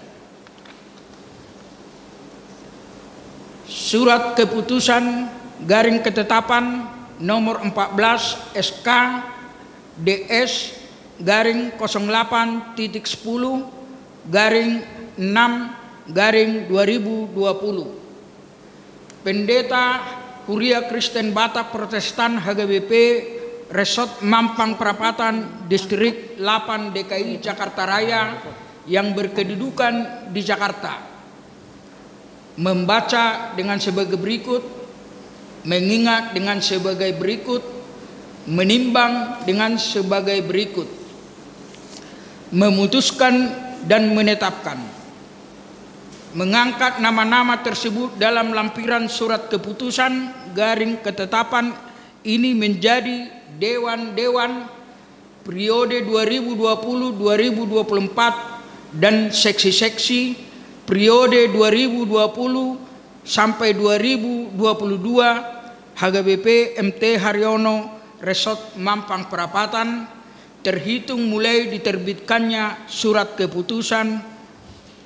Surat keputusan garing ketetapan nomor 14 SK DS garing 08.10 garing 6 garing 2020. Pendeta Kuria Kristen Batak Protestan HGBP Resort Mampang Perapatan Distrik 8 DKI Jakarta Raya yang berkedudukan di Jakarta membaca dengan sebagai berikut, mengingat dengan sebagai berikut, menimbang dengan sebagai berikut, memutuskan dan menetapkan, mengangkat nama-nama tersebut dalam lampiran surat keputusan garing ketetapan ini menjadi dewan-dewan periode 2020-2024 dan seksi-seksi periode 2020 sampai 2022 HGBP MT Haryono Resort Mampang Perapatan terhitung mulai diterbitkannya surat keputusan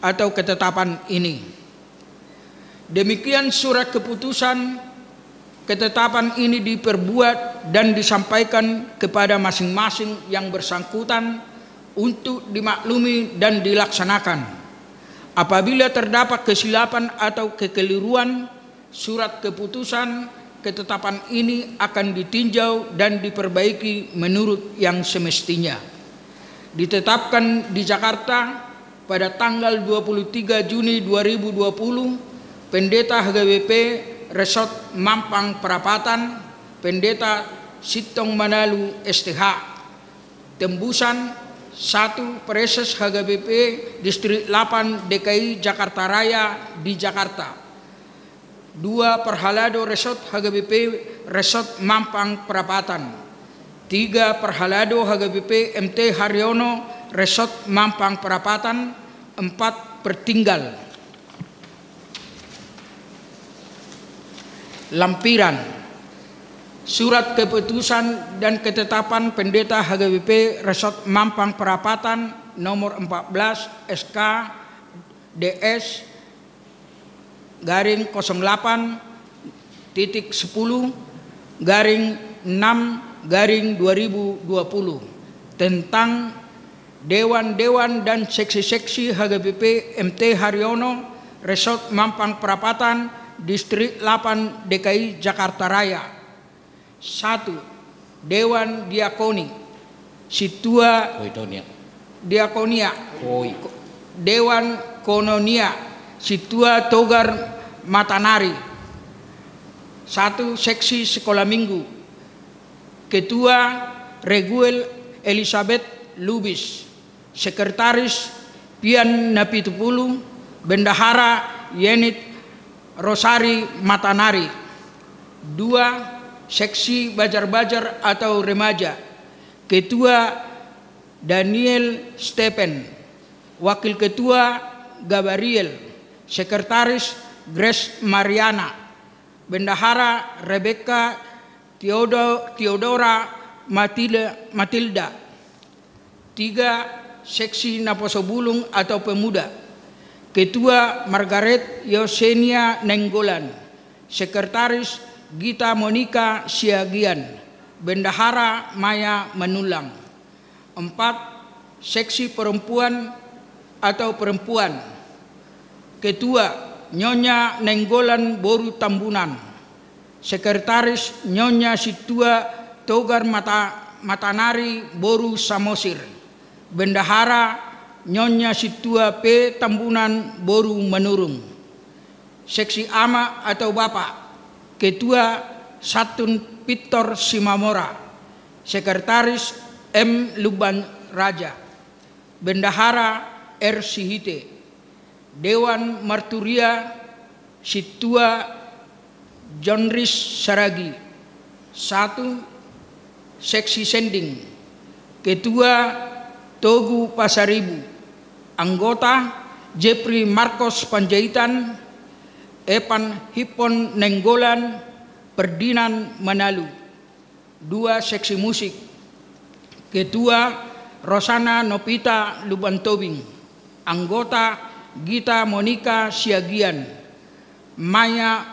atau ketetapan ini. Demikian surat keputusan ketetapan ini diperbuat dan disampaikan kepada masing-masing yang bersangkutan untuk dimaklumi dan dilaksanakan. Apabila terdapat kesilapan atau kekeliruan, surat keputusan ketetapan ini akan ditinjau dan diperbaiki menurut yang semestinya. Ditetapkan di Jakarta pada tanggal 23 Juni 2020, Pendeta HGBP Resort Mampang Perapatan, Pendeta Sitong Manalu STH. Tembusan 1 Pareses HGBP Distrik 8 DKI Jakarta Raya di Jakarta. 2 Perhalado Resort HGBP Resort Mampang Perapatan. 3 Perhalado HGBP MT Haryono Resort Mampang Perapatan. 4 Pertinggal. Lampiran surat keputusan dan ketetapan Pendeta HGBP Resort Mampang Perapatan nomor 14 SK DS garing 08.10 garing 6 garing 2020 tentang dewan-dewan dan seksi-seksi HGBP MT Haryono Resort Mampang Perapatan Distrik 8 DKI Jakarta Raya. 1. Dewan Diakoni Situa Diakonia Dewan Kononia Situa Togar Matanari. 1. Seksi Sekolah Minggu. Ketua Reguel Elizabeth Lubis. Sekretaris Pian Napitupulu. Bendahara Yenit Rosari Matanari. 2. Seksi Bajar-Bajar atau Remaja. Ketua Daniel Stephen. Wakil Ketua Gabariel. Sekretaris Grace Mariana. Bendahara Rebecca Theodora Matilda. 3. Seksi Naposo Bulung atau Pemuda. Ketua Margaret Yosenia Nenggolan. Sekretaris Gita Monica Siagian. Bendahara Maya Menulang. 4. Seksi Perempuan atau Perempuan. Ketua Nyonya Nenggolan Boru Tambunan. Sekretaris Nyonya Situa Togar Matanari Boru Samosir. Bendahara Nyonya Situa P Tambunan Boru Menurung. Seksi Ama atau Bapak. Ketua Satun Pitor Simamora. Sekretaris M Luban Raja. Bendahara R Sihite. Dewan Marturia Situa Jonris Saragi. 1. Seksi Sending. Ketua Togu Pasaribu. Anggota Jepri Marcos Panjaitan, Epan Hipon Nenggolan, Perdinan Manalu. 2. Seksi Musik. Ketua Rosana Nopita Lubantobing. Anggota Gita Monika Siagian, Maya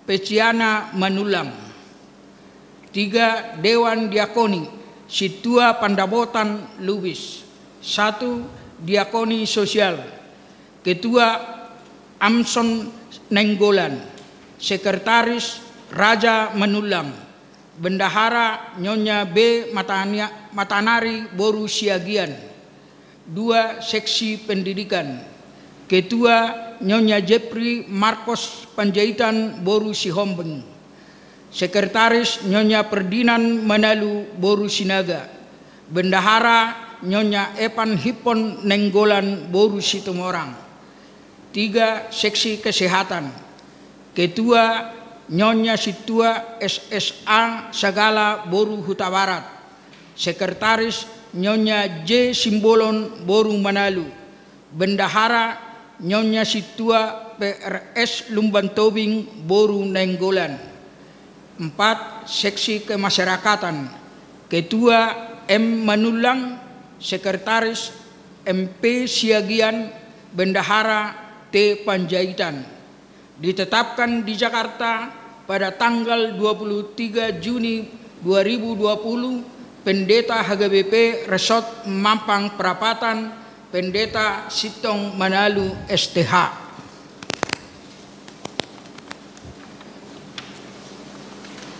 Peciana Manulang. 3. Dewan Diakoni Situa Pandabotan Lubis. 1. Diakoni Sosial. Ketua Amson Nenggolan. Sekretaris Raja Manulang. Bendahara Nyonya B. Matanari Boru Siagian. 2. Seksi Pendidikan. Ketua Nyonya Jepri Marcos Panjaitan Boru Sihombeng. Sekretaris Nyonya Perdinan Manalu Boru Sinaga. Bendahara Nyonya Epan Hipon Nenggolan Boru Situmorang. 3. Seksi Kesehatan. Ketua Nyonya Situa SSA Sagala Boru Huta Barat. Sekretaris Nyonya J. Simbolon Boru Manalu. Bendahara Nyonya Situa PRS Lumbantobing Boru Nenggolan. 4. Seksi Kemasyarakatan. Ketua M. Manulang. Sekretaris MP Siagian. Bendahara T. Panjaitan. Ditetapkan di Jakarta pada tanggal 23 Juni 2020, Pendeta HGBP Resort Mampang Perapatan, Pendeta Sitong Manalu STH.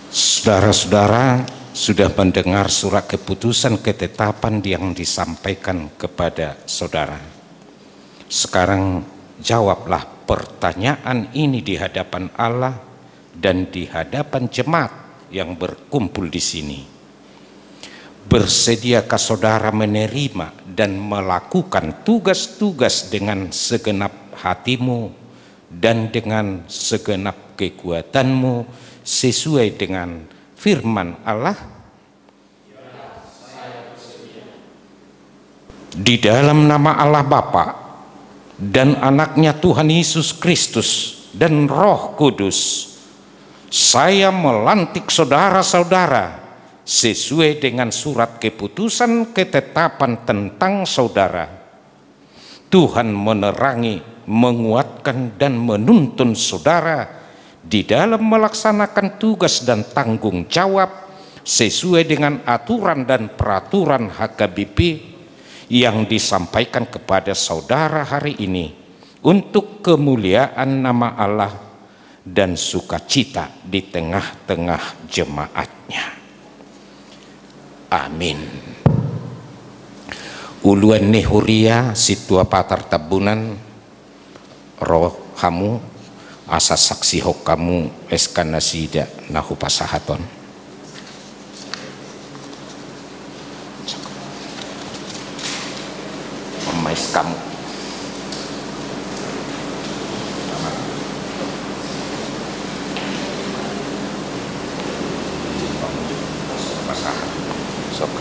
Saudara-saudara sudah mendengar surat keputusan ketetapan yang disampaikan kepada saudara. Sekarang jawablah pertanyaan ini di hadapan Allah dan di hadapan jemaat yang berkumpul di sini. Bersediakah saudara menerima dan melakukan tugas-tugas dengan segenap hatimu dan dengan segenap kekuatanmu sesuai dengan firman Allah? Di dalam nama Allah Bapa dan anaknya Tuhan Yesus Kristus dan Roh Kudus, saya melantik saudara-saudara sesuai dengan surat keputusan ketetapan tentang saudara. Tuhan menerangi, menguatkan dan menuntun saudara di dalam melaksanakan tugas dan tanggung jawab sesuai dengan aturan dan peraturan HKBP yang disampaikan kepada saudara hari ini untuk kemuliaan nama Allah dan sukacita di tengah-tengah jemaatnya. Amin. Uluan nehuria situa patar tabunan rohamu asa saksi hokamu eskana sida nahu pasahaton. Memais kamu pasahat sok.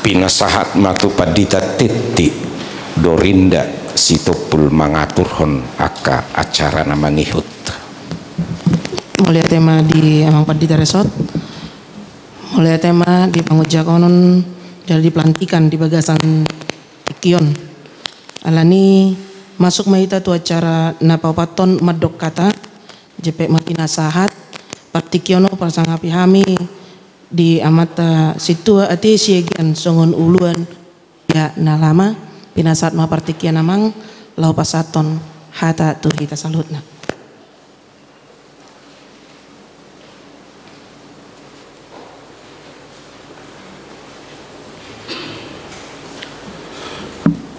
Pinasahat matu padita titik Dorinda Sitopul mangaturhon aka acara nama ngihut. Mulia tema di Amang Padita Resort. Mulia tema di Pangujakonon jadi dipelantikan di bagasan Kion. Alani masuk mahita tu acara napapaton madok kata jepek makina sahat partikiono parsangapi hami di amata situ ati siegian songon uluan ya nalama pinasat ma partikian namang lau pasaton hata tu kita salutna.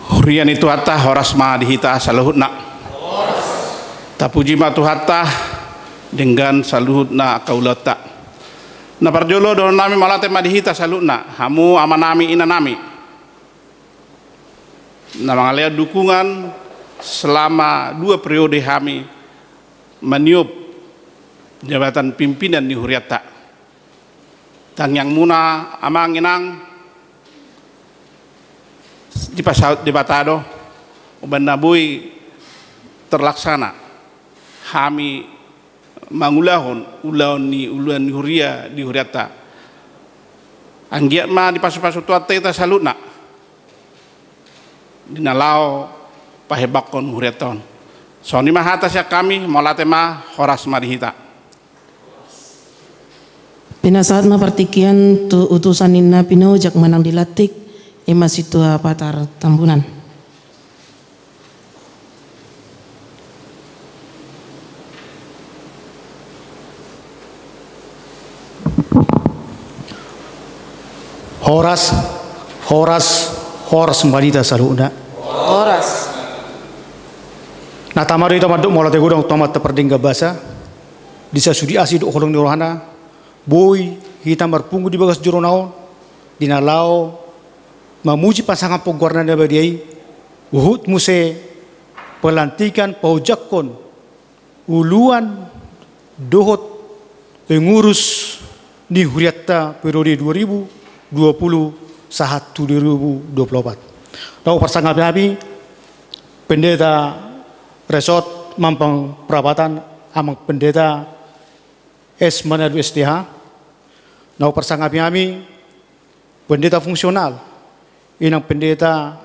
Hurian itu hatta horas ma dihita saluhutna. Tapuji ma tu hatta dengan saluhutna kaulata. Na parjolo do nami malate ma dihita salutna. Hamu amanami ina nami. Na mangalea dukungan selama 2 periode kami meniup jabatan pimpinan di Huriata. Tang yang muna amang inang di pasaut di Batado uban nabui terlaksana kami mangulahon ulaon ni uluan Huria di Huriata anggiat ma di pasu-pasu tuate ta salutna dinalau pahebakon Huriaton soni mah atas ya kami molate ma horas marihita Pinasaat ma partikian tu utusan inna pinau jak manang dilatik ima situa patar Tambunan. Horas marita saluna. Horas. Na tamado ita maduk mola te godong tomat teperdingga basa. Disa sudi asi do kolong ni rohana. Boy hitam berpunggu di bagas jero naon. Dinalau memuji pasangan pogwarna da badiai. Uhud muse pelantikan paujakon uluan dohot pengurus di Huriata periode 2020 sahat 2024. Tahu pasangan kami pendeta resort Mampang Perapatan amang pendeta S Manado STH. Tahu pasangan kami pendeta fungsional inang pendeta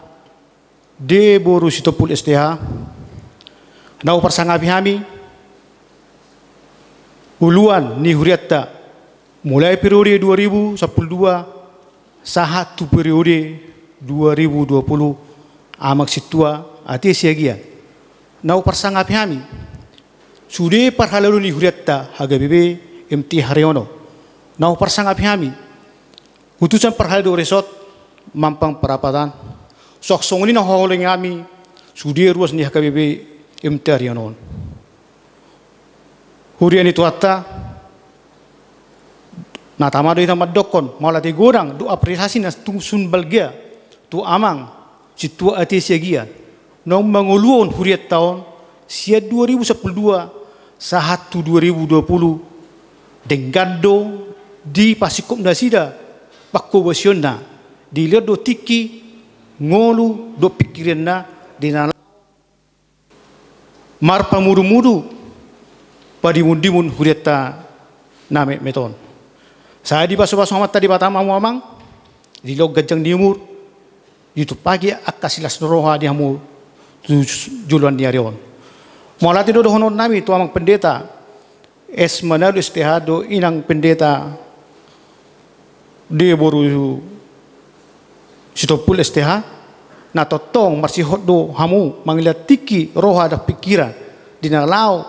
D Boru Sitopul STH. Tahu pasangan kami uluan ni Huriata mulai periode 2012 sahat tu periode 2020 amak situa ati siagia nau parsangap kami sude parhalalu ni Huriata haga bebe MT Haryono nau parsangap kami utusan parhalalu resort Mampang Perapatan sok songoni na holing kami sude ruas ni haga bebe MT Haryono hurian itu hatta na tamado ita madokon malati gorang do apresiasi na tungsun balgia tu amang situa ati siagian nong manguluon huriat tahun sia 2012 sahat tu 2020 denggando di pasikop nasida pakko basionna di lihat do tiki ngolu do pikiranna dinala mar pamudu-mudu padimun-dimun huriata name meton. Saya di pasu-pasu amat tadi batama muamang di log gajang dimur itu pagi akasilas roha di hamu juluan di arion. Mulai tidur honor nami tu amang pendeta es Manado STH do inang pendeta de Boru Sitopul STH na totong marsihot do hamu mangilat tiki roha da pikiran dinalau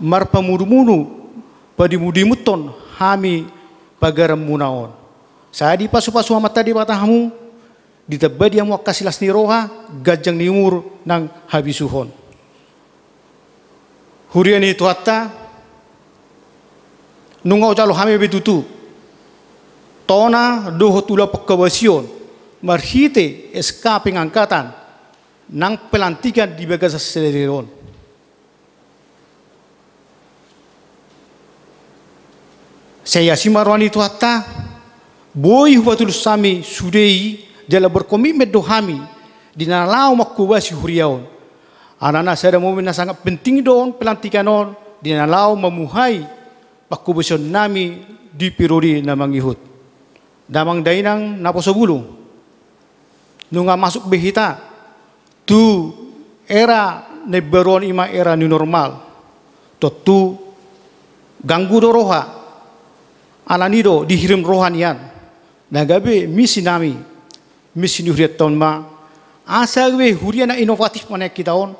mar pamuru-muru padimudimuton hami pagaram munaon. Saya di pasu-pasu amat tadi batahamu ditabadi yang wakasilas ni roha gajang ni umur nang habisuhon. Hurian itu hatta nungau jalo hami betutu. Tona doho tula pekabasion marhite SK pengangkatan nang pelantikan di bagas seleron. Saya simarwani itu hatta boy hubatul sami sudei jala berkomitmen dohami dinalau makubasi huriaon anana saya momen sangat penting don pelantikan on dinalau memuhai pakubasion nami di periode namang ihut damang dainang naposobulu nunga masuk behita tu era neberon ima era new normal totu ganggu do roha alanido dihirim rohanian nagabe misi nami misi huriat tahun ma asagwe huriana inovatif mana kita on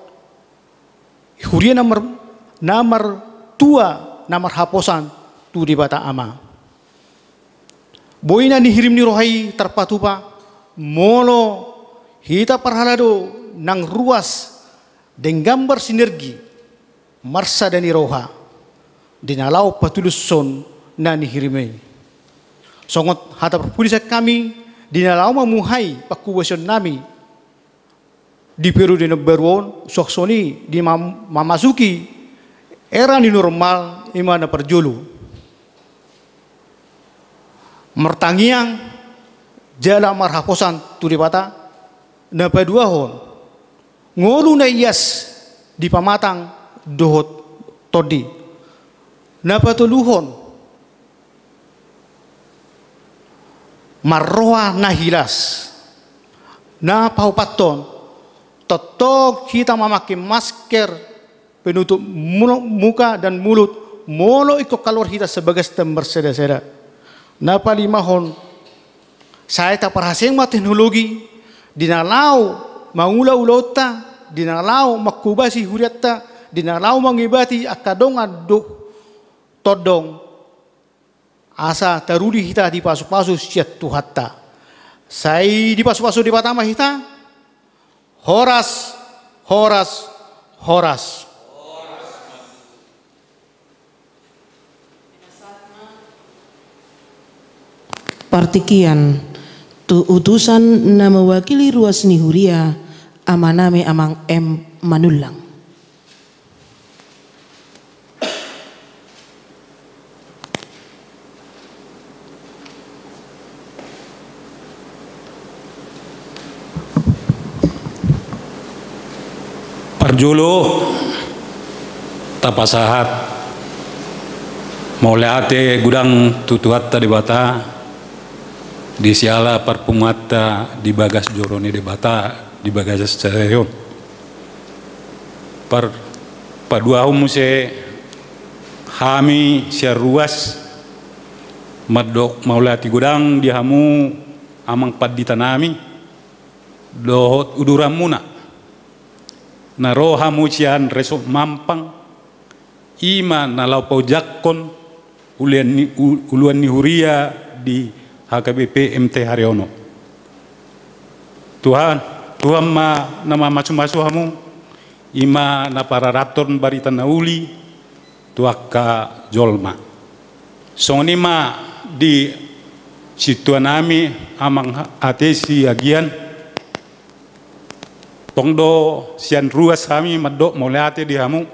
huriana namar tua namar haposan tu di bata ama boina dihirim ni rohai terpatupa molo hita parhalado nang ruas dengan gambar sinergi marsa dani roha dinalau patulus son nani hirime songot hata perpulisa kami dinalau mamuhai pakuwasion nami di periode neberuon soksoni di mamasuki era ni normal imana perjulu mertangiang jala marhaposan turibata na paduahon ngolu na iyas di pamatang dohot todi na patuluhon marroa na hilas na paupaton totok kita memakai masker penutup muka dan mulut molo ikut kalor kita sebagai stember seda-seda na palimahon saya tak perhasian teknologi dinalau mangula-ulota dinalau makubasi huriatta dinalau mangibati akadong aduk todong asa tarudi kita di pasu-pasu siat tuhatta sai di pasu-pasu di patama kita horas partikian tu utusan na mewakili ruas ni huria amaname amang M Manulang. Parjulu tapasahat mauleate gudang tutuatta di bata di siala parpumata di bagas jorone di bata di bagas stereo par padua humuse hami siar ruas madok maulati gudang di hamu amang paditanami dohot uduramuna naro hamu cian resok mampang ima nalau paujakon uluan ni huria di HKBP MT Haryono. Tuhan ma nama masu-masu hamu ima na para raton barita nauli tuaka jolma. Songni ma di situanami amang atesi agian tongdo sian ruas kami madok moleate di hamu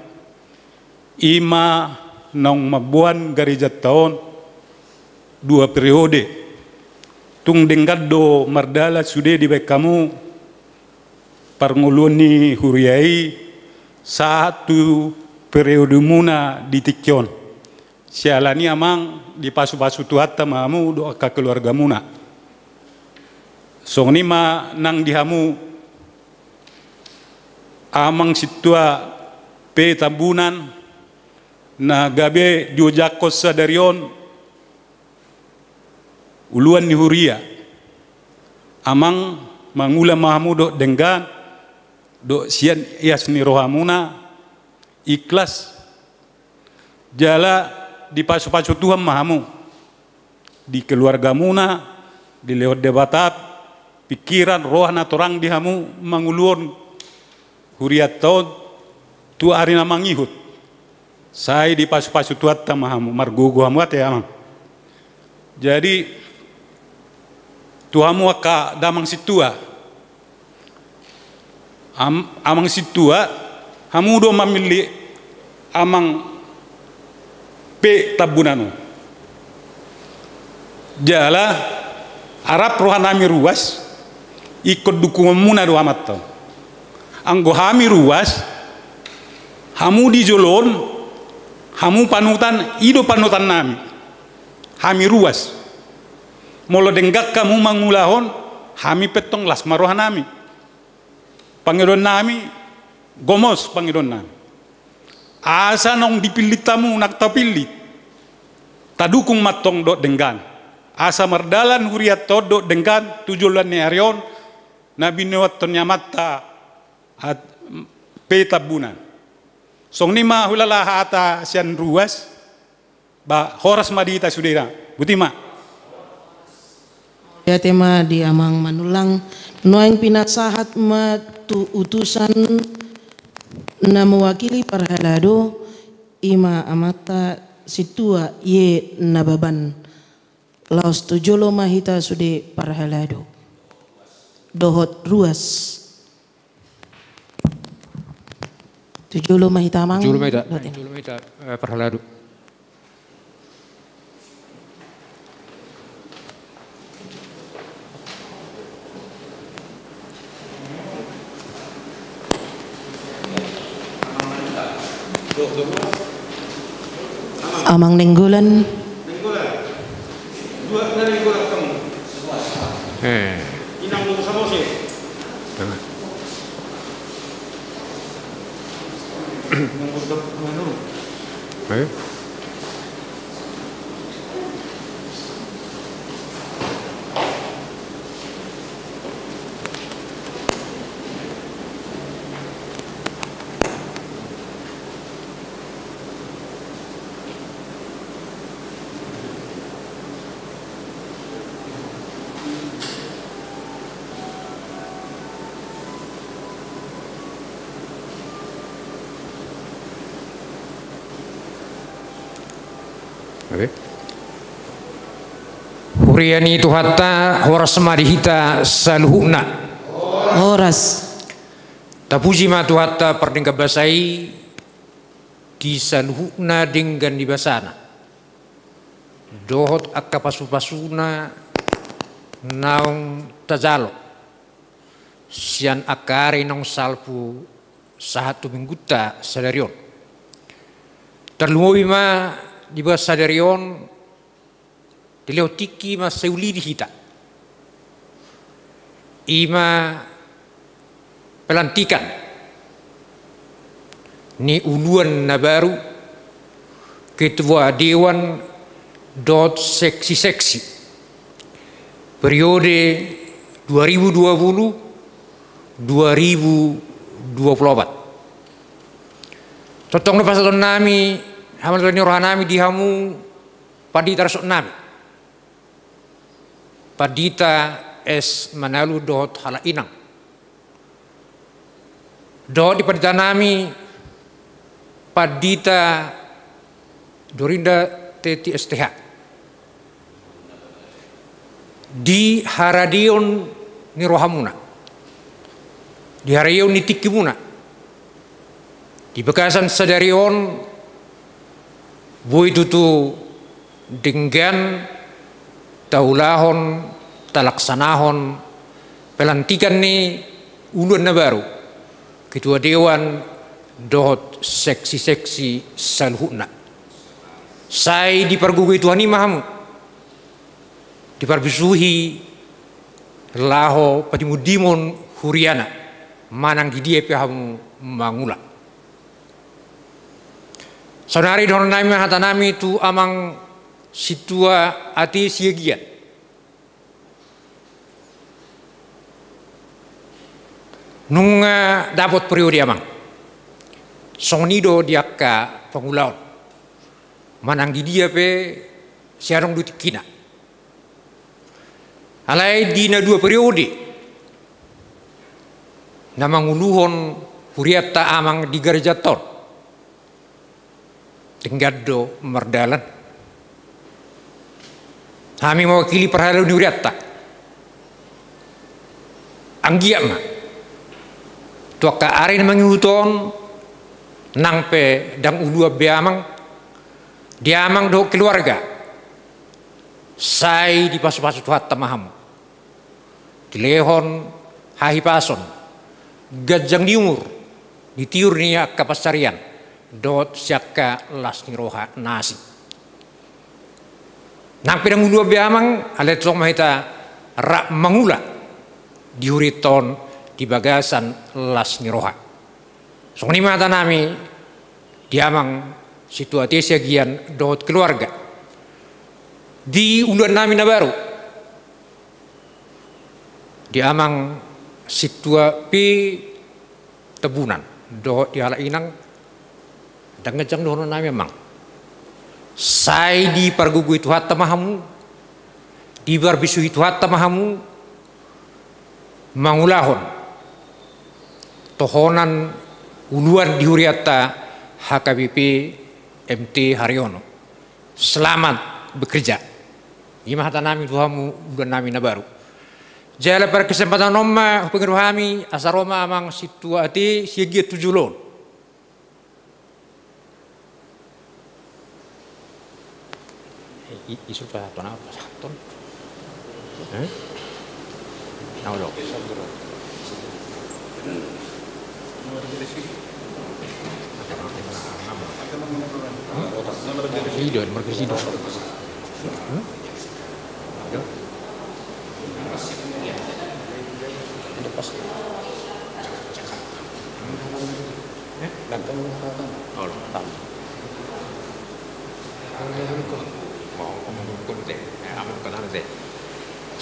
ima nong mabuan garijat tahun 2 periode tung denggado mardala sude di baik kamu parnguluni huriai satu periode muna di tikyon sialani amang di pasu-pasu tuhatta mamu doa ka keluarga muna songni ma nang dihamu amang situa pe tabunan na gabe diojakos sadarion uluan ni huria amang mangula mahamudo denggan do sian ias ni rohamuna ikhlas jala di pasu-pasu Tuhan mahamu di keluarga muna di lewat debatat pikiran roh na torang di hamu manguluon huriat tahun tu arina mangihut sai di pasu-pasu tuatta mahamu margugu hamu ate amang jadi tuhamu aka damang situa amang situa hamu do mamili amang pe tabunanu jala Arab rohanami ruas ikut dukungan muna do amat tau anggo hami ruas hamu di jolon hamu panutan ido panutan nami hami ruas molo denggak kamu mangulahon hami petong las marohan nami pangedon nami gomos Panginoon. Asa nong dipilih tamu nak tapilih. Tadukung matong dot denggan. Asa mardalan huriat dot denggan tujulan ni arion nabi newat tonyamata at petabunan. Song nima hulala hata sian ruas ba horas madita sudira. Butima. Ya tema di amang manulang nuang pinasahat matu utusan na mewakili parhalado ima amata situa ye nababan laos tujolo mahita sude parhalado dohot ruas tujolo mahita amang Tujolo mahita parhalado. Amang Nenggolan. Dua dari golak kamu. Inang lu sama sih. Huriani tuhatta horas marihita saluhuna. Horas. Tapuji ma tuhatta perdengka basai di saluhuna dengan di basana. Dohot akka pasu-pasuna naung tajalo. Sian akare nong salpu sahatu mingguta sadarion. Terluwi ma di bawah sadarion dileotiki mas seuli di hita ima pelantikan ni uluan na baru ketua dewan dot seksi-seksi periode 2020-2024 totong lepas tahun nami hamal rohanami dihamu padi tarasok nami padita es manalu dot hala inang dot di padita nami padita dorinda teti STH di haradion ni rohamuna di haradion ni tikimuna di bekasan sadarion boy tutu dengan taulahon talaksanahon pelantikan ni uluan na baru ketua dewan dohot seksi-seksi saluhuna sai dipergugui Tuhan imahamu diperbisuhi laho padimudimon huriana manang di dia pihamu mangula saudari donon nami hatanami tu amang situa ati siegian nunga dapat periode amang sonido diakka pengulaon manang di dia pe siarong dutikina alai dina dua periode namang uluhon huriata amang di garjator tenggado merdalan kami mewakili perhalalu ni huriata anggiama tuaka arin mangihuton nangpe dang ulua beamang diamang do keluarga sai di pasu-pasu tuhatta maham dilehon hahi pason gajang diumur ditiur ni akka pasarian dot siaka las ni roha nasi nang pedang ulua beamang alet sok mahita rak mangula dihuriton di bagasan las ni roha Song ni mata nami diamang situasi segian dot keluarga di uluan nami na baru diamang situasi tebunan dot diala inang dan ngejang dono nami emang sai di pargugu itu hatta mahamu di barbisu itu hatta mahamu mangulahon tohonan uluan di Huriatta HKBP MT Haryono. Selamat bekerja. Ima hata nami tuhamu uluan nami na baru. Jala per kesempatan nomma pengeruhami asaroma amang situati siagia tujulon. Isu pa ton apa ton? Naulo. Hidup, mereka hidup.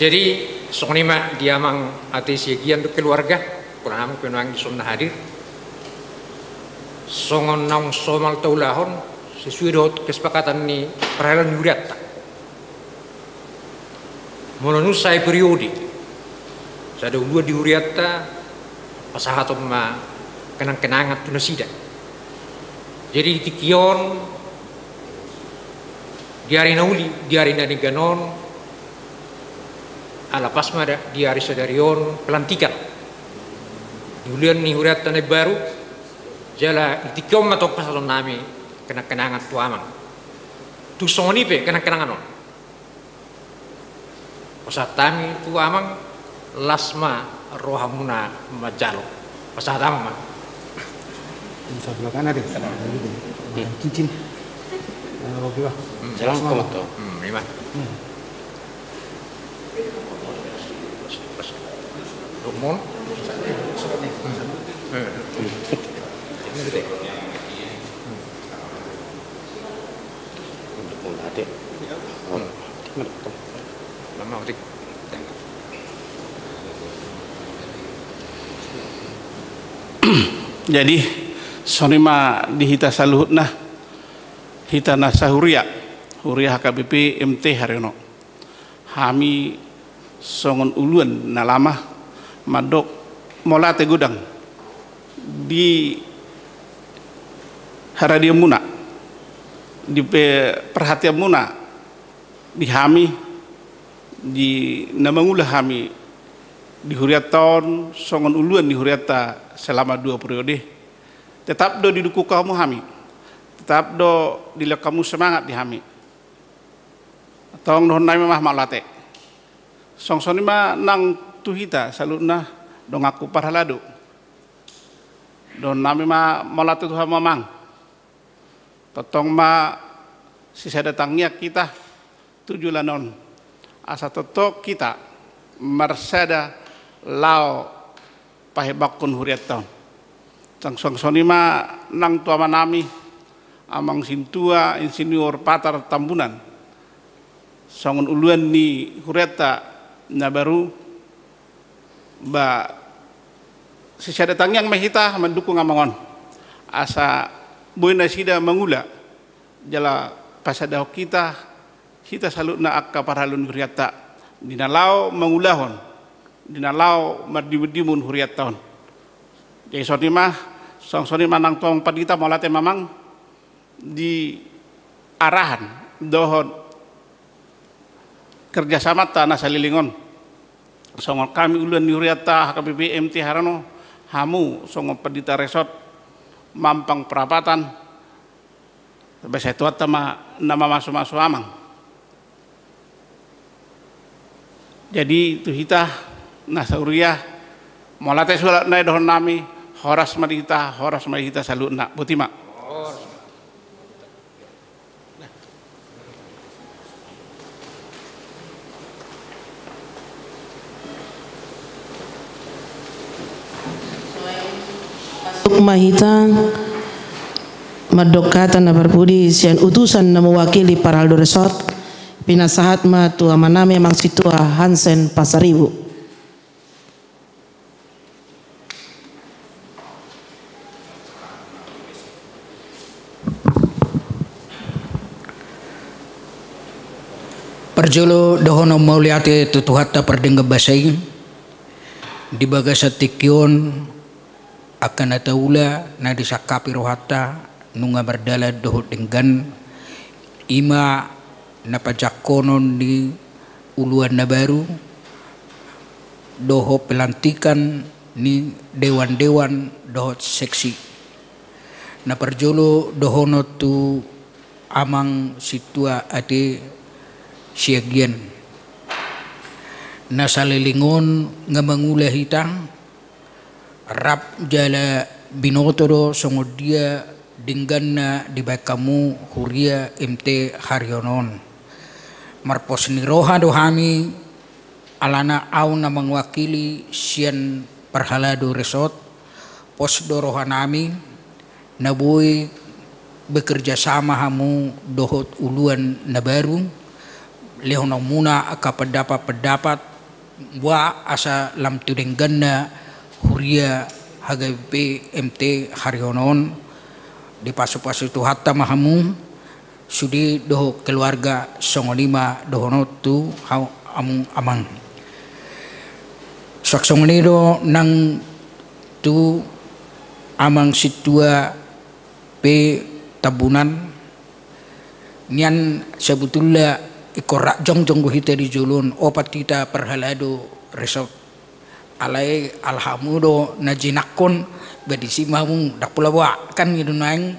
Jadi sonima diamang atesiagian untuk keluarga, kurang penuang disomna hadir. Songon nang somal taulahon sesuai dengan kesepakatan ni perhelatan Huriatta. Menurut saya periode, saya ada dua di Huriatta, pasahatom ma kenang-kenangan tu nasida. Jadi di Kion, di hari nauli, di hari nani ganon, ala pasma di hari sadarion pelantikan. Di bulan ni Huriatta ni baru. Jala itikom matok pasalon nami kenang-kenangan tuamang. Tu songoni pe kenang-kenangan on. Pasat tami tuamang lasma rohamuna majalo. Pasat amang. Bisa belakang ada. Cincin. Oke bah. Jalan komoto. Lima. Rumon. Jadi sonima dihita saluhutna hita nasa Huria HKBP MT Haryono hami songon uluan nalama madok molate gudang di haradia muna di perhatian muna di hami di namangula hami di Huriatta songon uluan di Huriatta selama 2 periode tetap do diduku kamu hami tetap do dila kamu semangat di hami tong don nai mah malate song soni ma nang tuhita salutna dong aku parhalado don nami ma malate tuha mamang totong ma sisa datangnya kita 7 lanon asa totok kita marsada lao pahebakun Huriatta sang soni ma nang tua manami amang sintua insinyur patar Tambunan songon uluan ni Huriatta na baru ba sisa datang yang mahita mendukung amangon asa buena sida mangula jala pasadaw kita salutna akka parhalun Huriatta dinalau mangulahon dinalau mardimun Huriatta jadi soni mah soni manang tong padita molate mamang di arahan dohon kerjasama tanah salilingon songon kami uluan di Huriatta HKBP MT Haryono hamu songon padita resort mampang perapatan bahasa itu atama nama masuk amang jadi itu hita nasauria molate sulat nai dohon nami horas madita salutna butima Mahita madokatan na berpudi sian utusan na mewakili para Aldo Resort pinasahat ma tua maname mang situa Hansen Pasaribu. Perjolo dohono mauliate tutuhatta perdengga basai di bagasa tikion akan ataula na disakapi rohata nunga berdala doho denggan ima napajakonon di uluan na baru doho pelantikan ni dewan-dewan doho seksi na perjolo dohono tu amang situa ade siagian nasalilingon nga mangula hitang rap jala binotoro songodia dingganna di bakamu huria MT Haryonon marpos ni roha dohami alana au na mangwakili sian Perhalado Resort pos doroha nami naboy bekerja sama hamu dohot uluan na baru lehono muna aka pendapat wa asa lam tudengganna huria hagabe MT Haryonon di pasu-pasu tu hatta mahamu sudi doho keluarga songolima dohono tu hau amung amang sak songonido nang tu amang situa pe tabunan nian sebetulnya ikorak jong hita di julun opat kita Perhalado Resort alai alhamudo najinakon badisi mamu dak pula wa kan gitu nang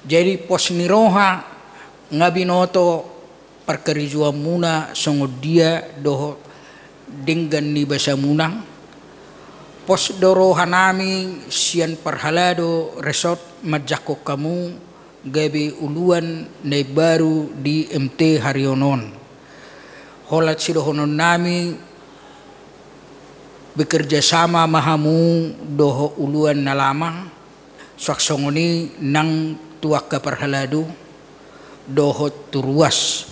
jadi pos niroha ngabinoto perkerijuan muna songodia doho denggan ni basa munang pos doroha nami sian Perhalado Resort majako kamu gabi uluan na baru di MT Haryonon holat sidohonon nami bekerja sama mahamu doho uluan na lama saksongoni nang tuaka Perhalado doho turuas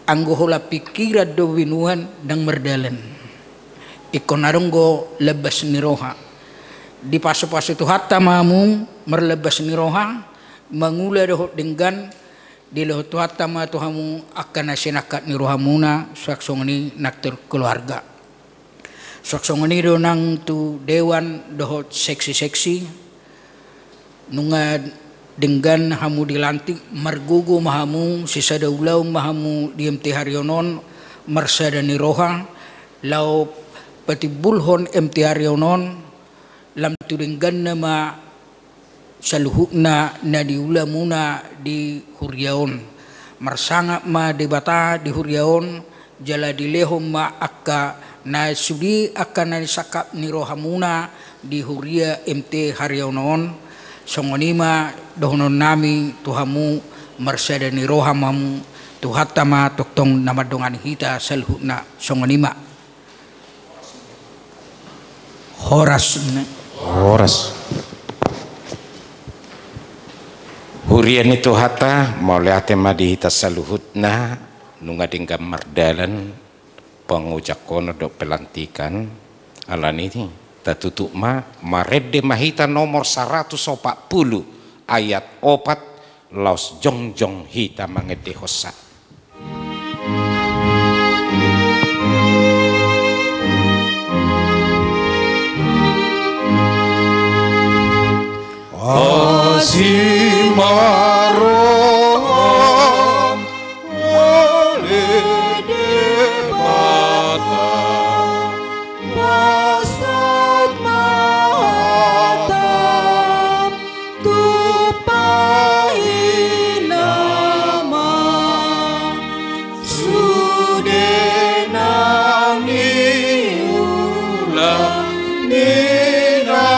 anggo hola pikiran do winuan nang merdalan ikonaronggo lebas niroha di pasu-pasu tu hatta mahamu merlebas niroha mangula doho denggan di loho tuhatta ma tuhamu akan nasinakat ni rohamuna saksongni nakter keluarga saksongni do nang tu dewan doho seksi-seksi nunga denggan hamu dilantik margugo mahamu sisa daulau mahamu di MT Haryonon marsada ni roha lau patibulhon MT Haryonon lam tu denggan nama saluhukna na diula muna di huriaon marsanga ma debata di huriaon jala dilehom ma akka na sudi akan na sakap ni rohamuna di huria MT Haryonon songonima dohonon nami tuhamu marsada ni rohamamu tuhatama toktong namadongan hita saluhukna songonima horas hurian itu hata mauliate madihita saluhutna nunga dinggam mardalan pengujakono do pelantikan alan ini tatutuk ma maredde mahita nomor 140 ayat 4 laos jongjong hita mangede hosa Asimarom oleh debata pasat mata tupai nama sudenang niulah nina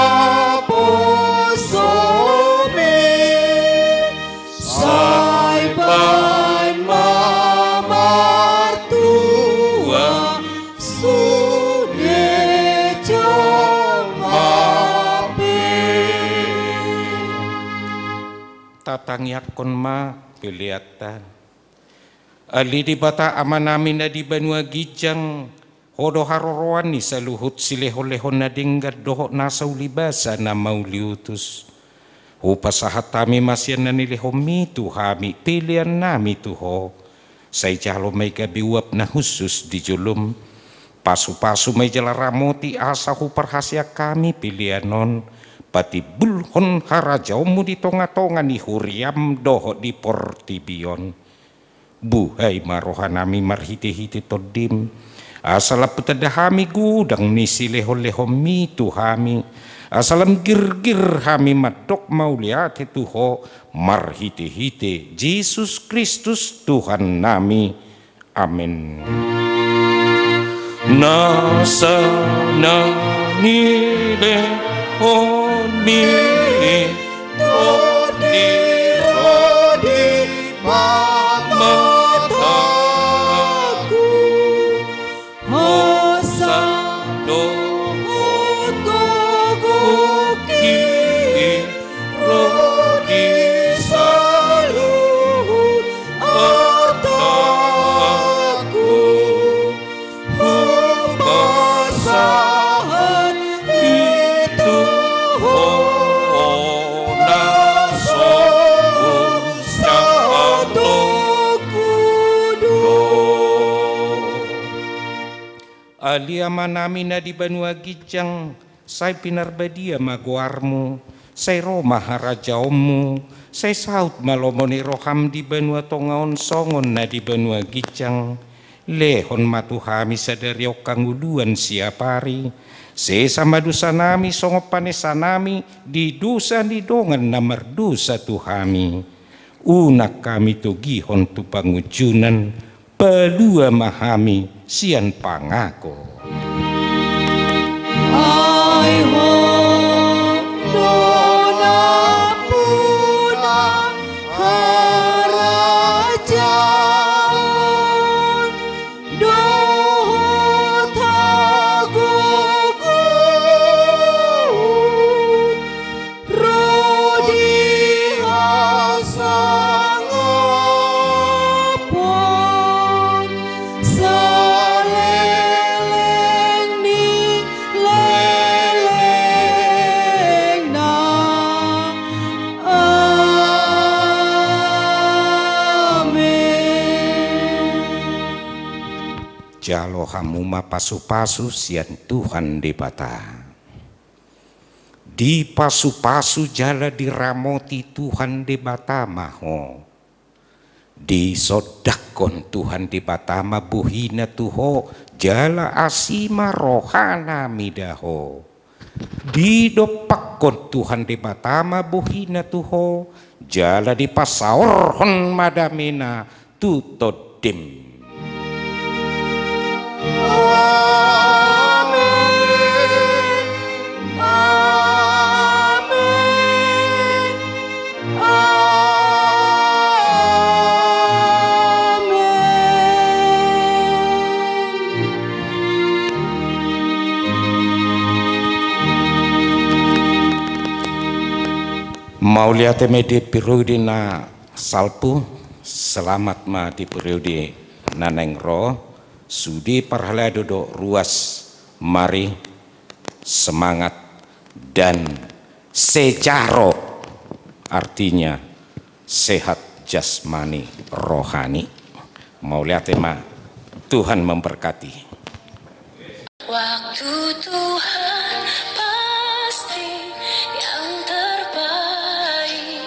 posobe martangiakon ma piliatan. Ali di bata amanami na di banua gijang hodo haroroan ni sa luhut silehon-lehon na dinggat doho nasa ulibasa na mauliutus. Upasahat tami masyan na nilihom tu hami pilihan nami tuho. Say jalo may kabiwap na husus di julum. Pasu-pasu may jalaramoti asa huparhasya kami pilihanon. Pati bulhon harajaumu di tonga-tonga ni huriam doho di portibion. Buhay marohanami marhiti-hiti todim. Asalam putadahami gudang ni silehon-lehon mi tuhami. Asalam gir-gir hami madok mauliat tuho marhiti-hiti Yesus Kristus Tuhan nami. Amin. Nasa na nile on mi rodi mamataku hosa dohot gogoki rodi saluhut ataku hubasahan itu alia manami na di banua gijang say pinarbadia maguarmu say roma harajaumu say saut malomoni roham di banua tongaon songon na di banua gijang lehon matuhami sadario kanguluan siapari se sama dusa nami songo panesa nami di dusa di dongan na merdusa tuhami unak kami tu gihon tu pangujunan palua mahami sian pangako. Ai ho dona puna harajan doho tagogo rodi hasangapon saleleng ni leleng na amin. Jalo hamuma pasu-pasu sian Tuhan di bata. Di pasu-pasu jala diramoti Tuhan di bata maho. Di sodakon Tuhan di bata buhina tuho jala asima rohana midaho. Di dopakon Tuhan di bata buhina tuho jala di pasaorhon madamina tutodim. Mauliate me di periode na salpu selamat ma di periode naneng ro sudi parhala dodok ruas mari semangat dan secaro artinya sehat jasmani rohani. Mauliate ma Tuhan memberkati. Waktu Tuhan pasti yang terbaik,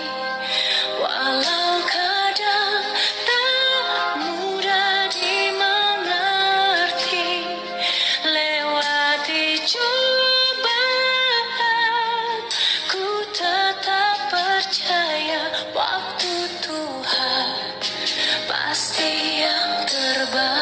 walau kadang tak mudah dimengerti. Lewati cobaan, ku tetap percaya waktu Tuhan pasti yang terbaik.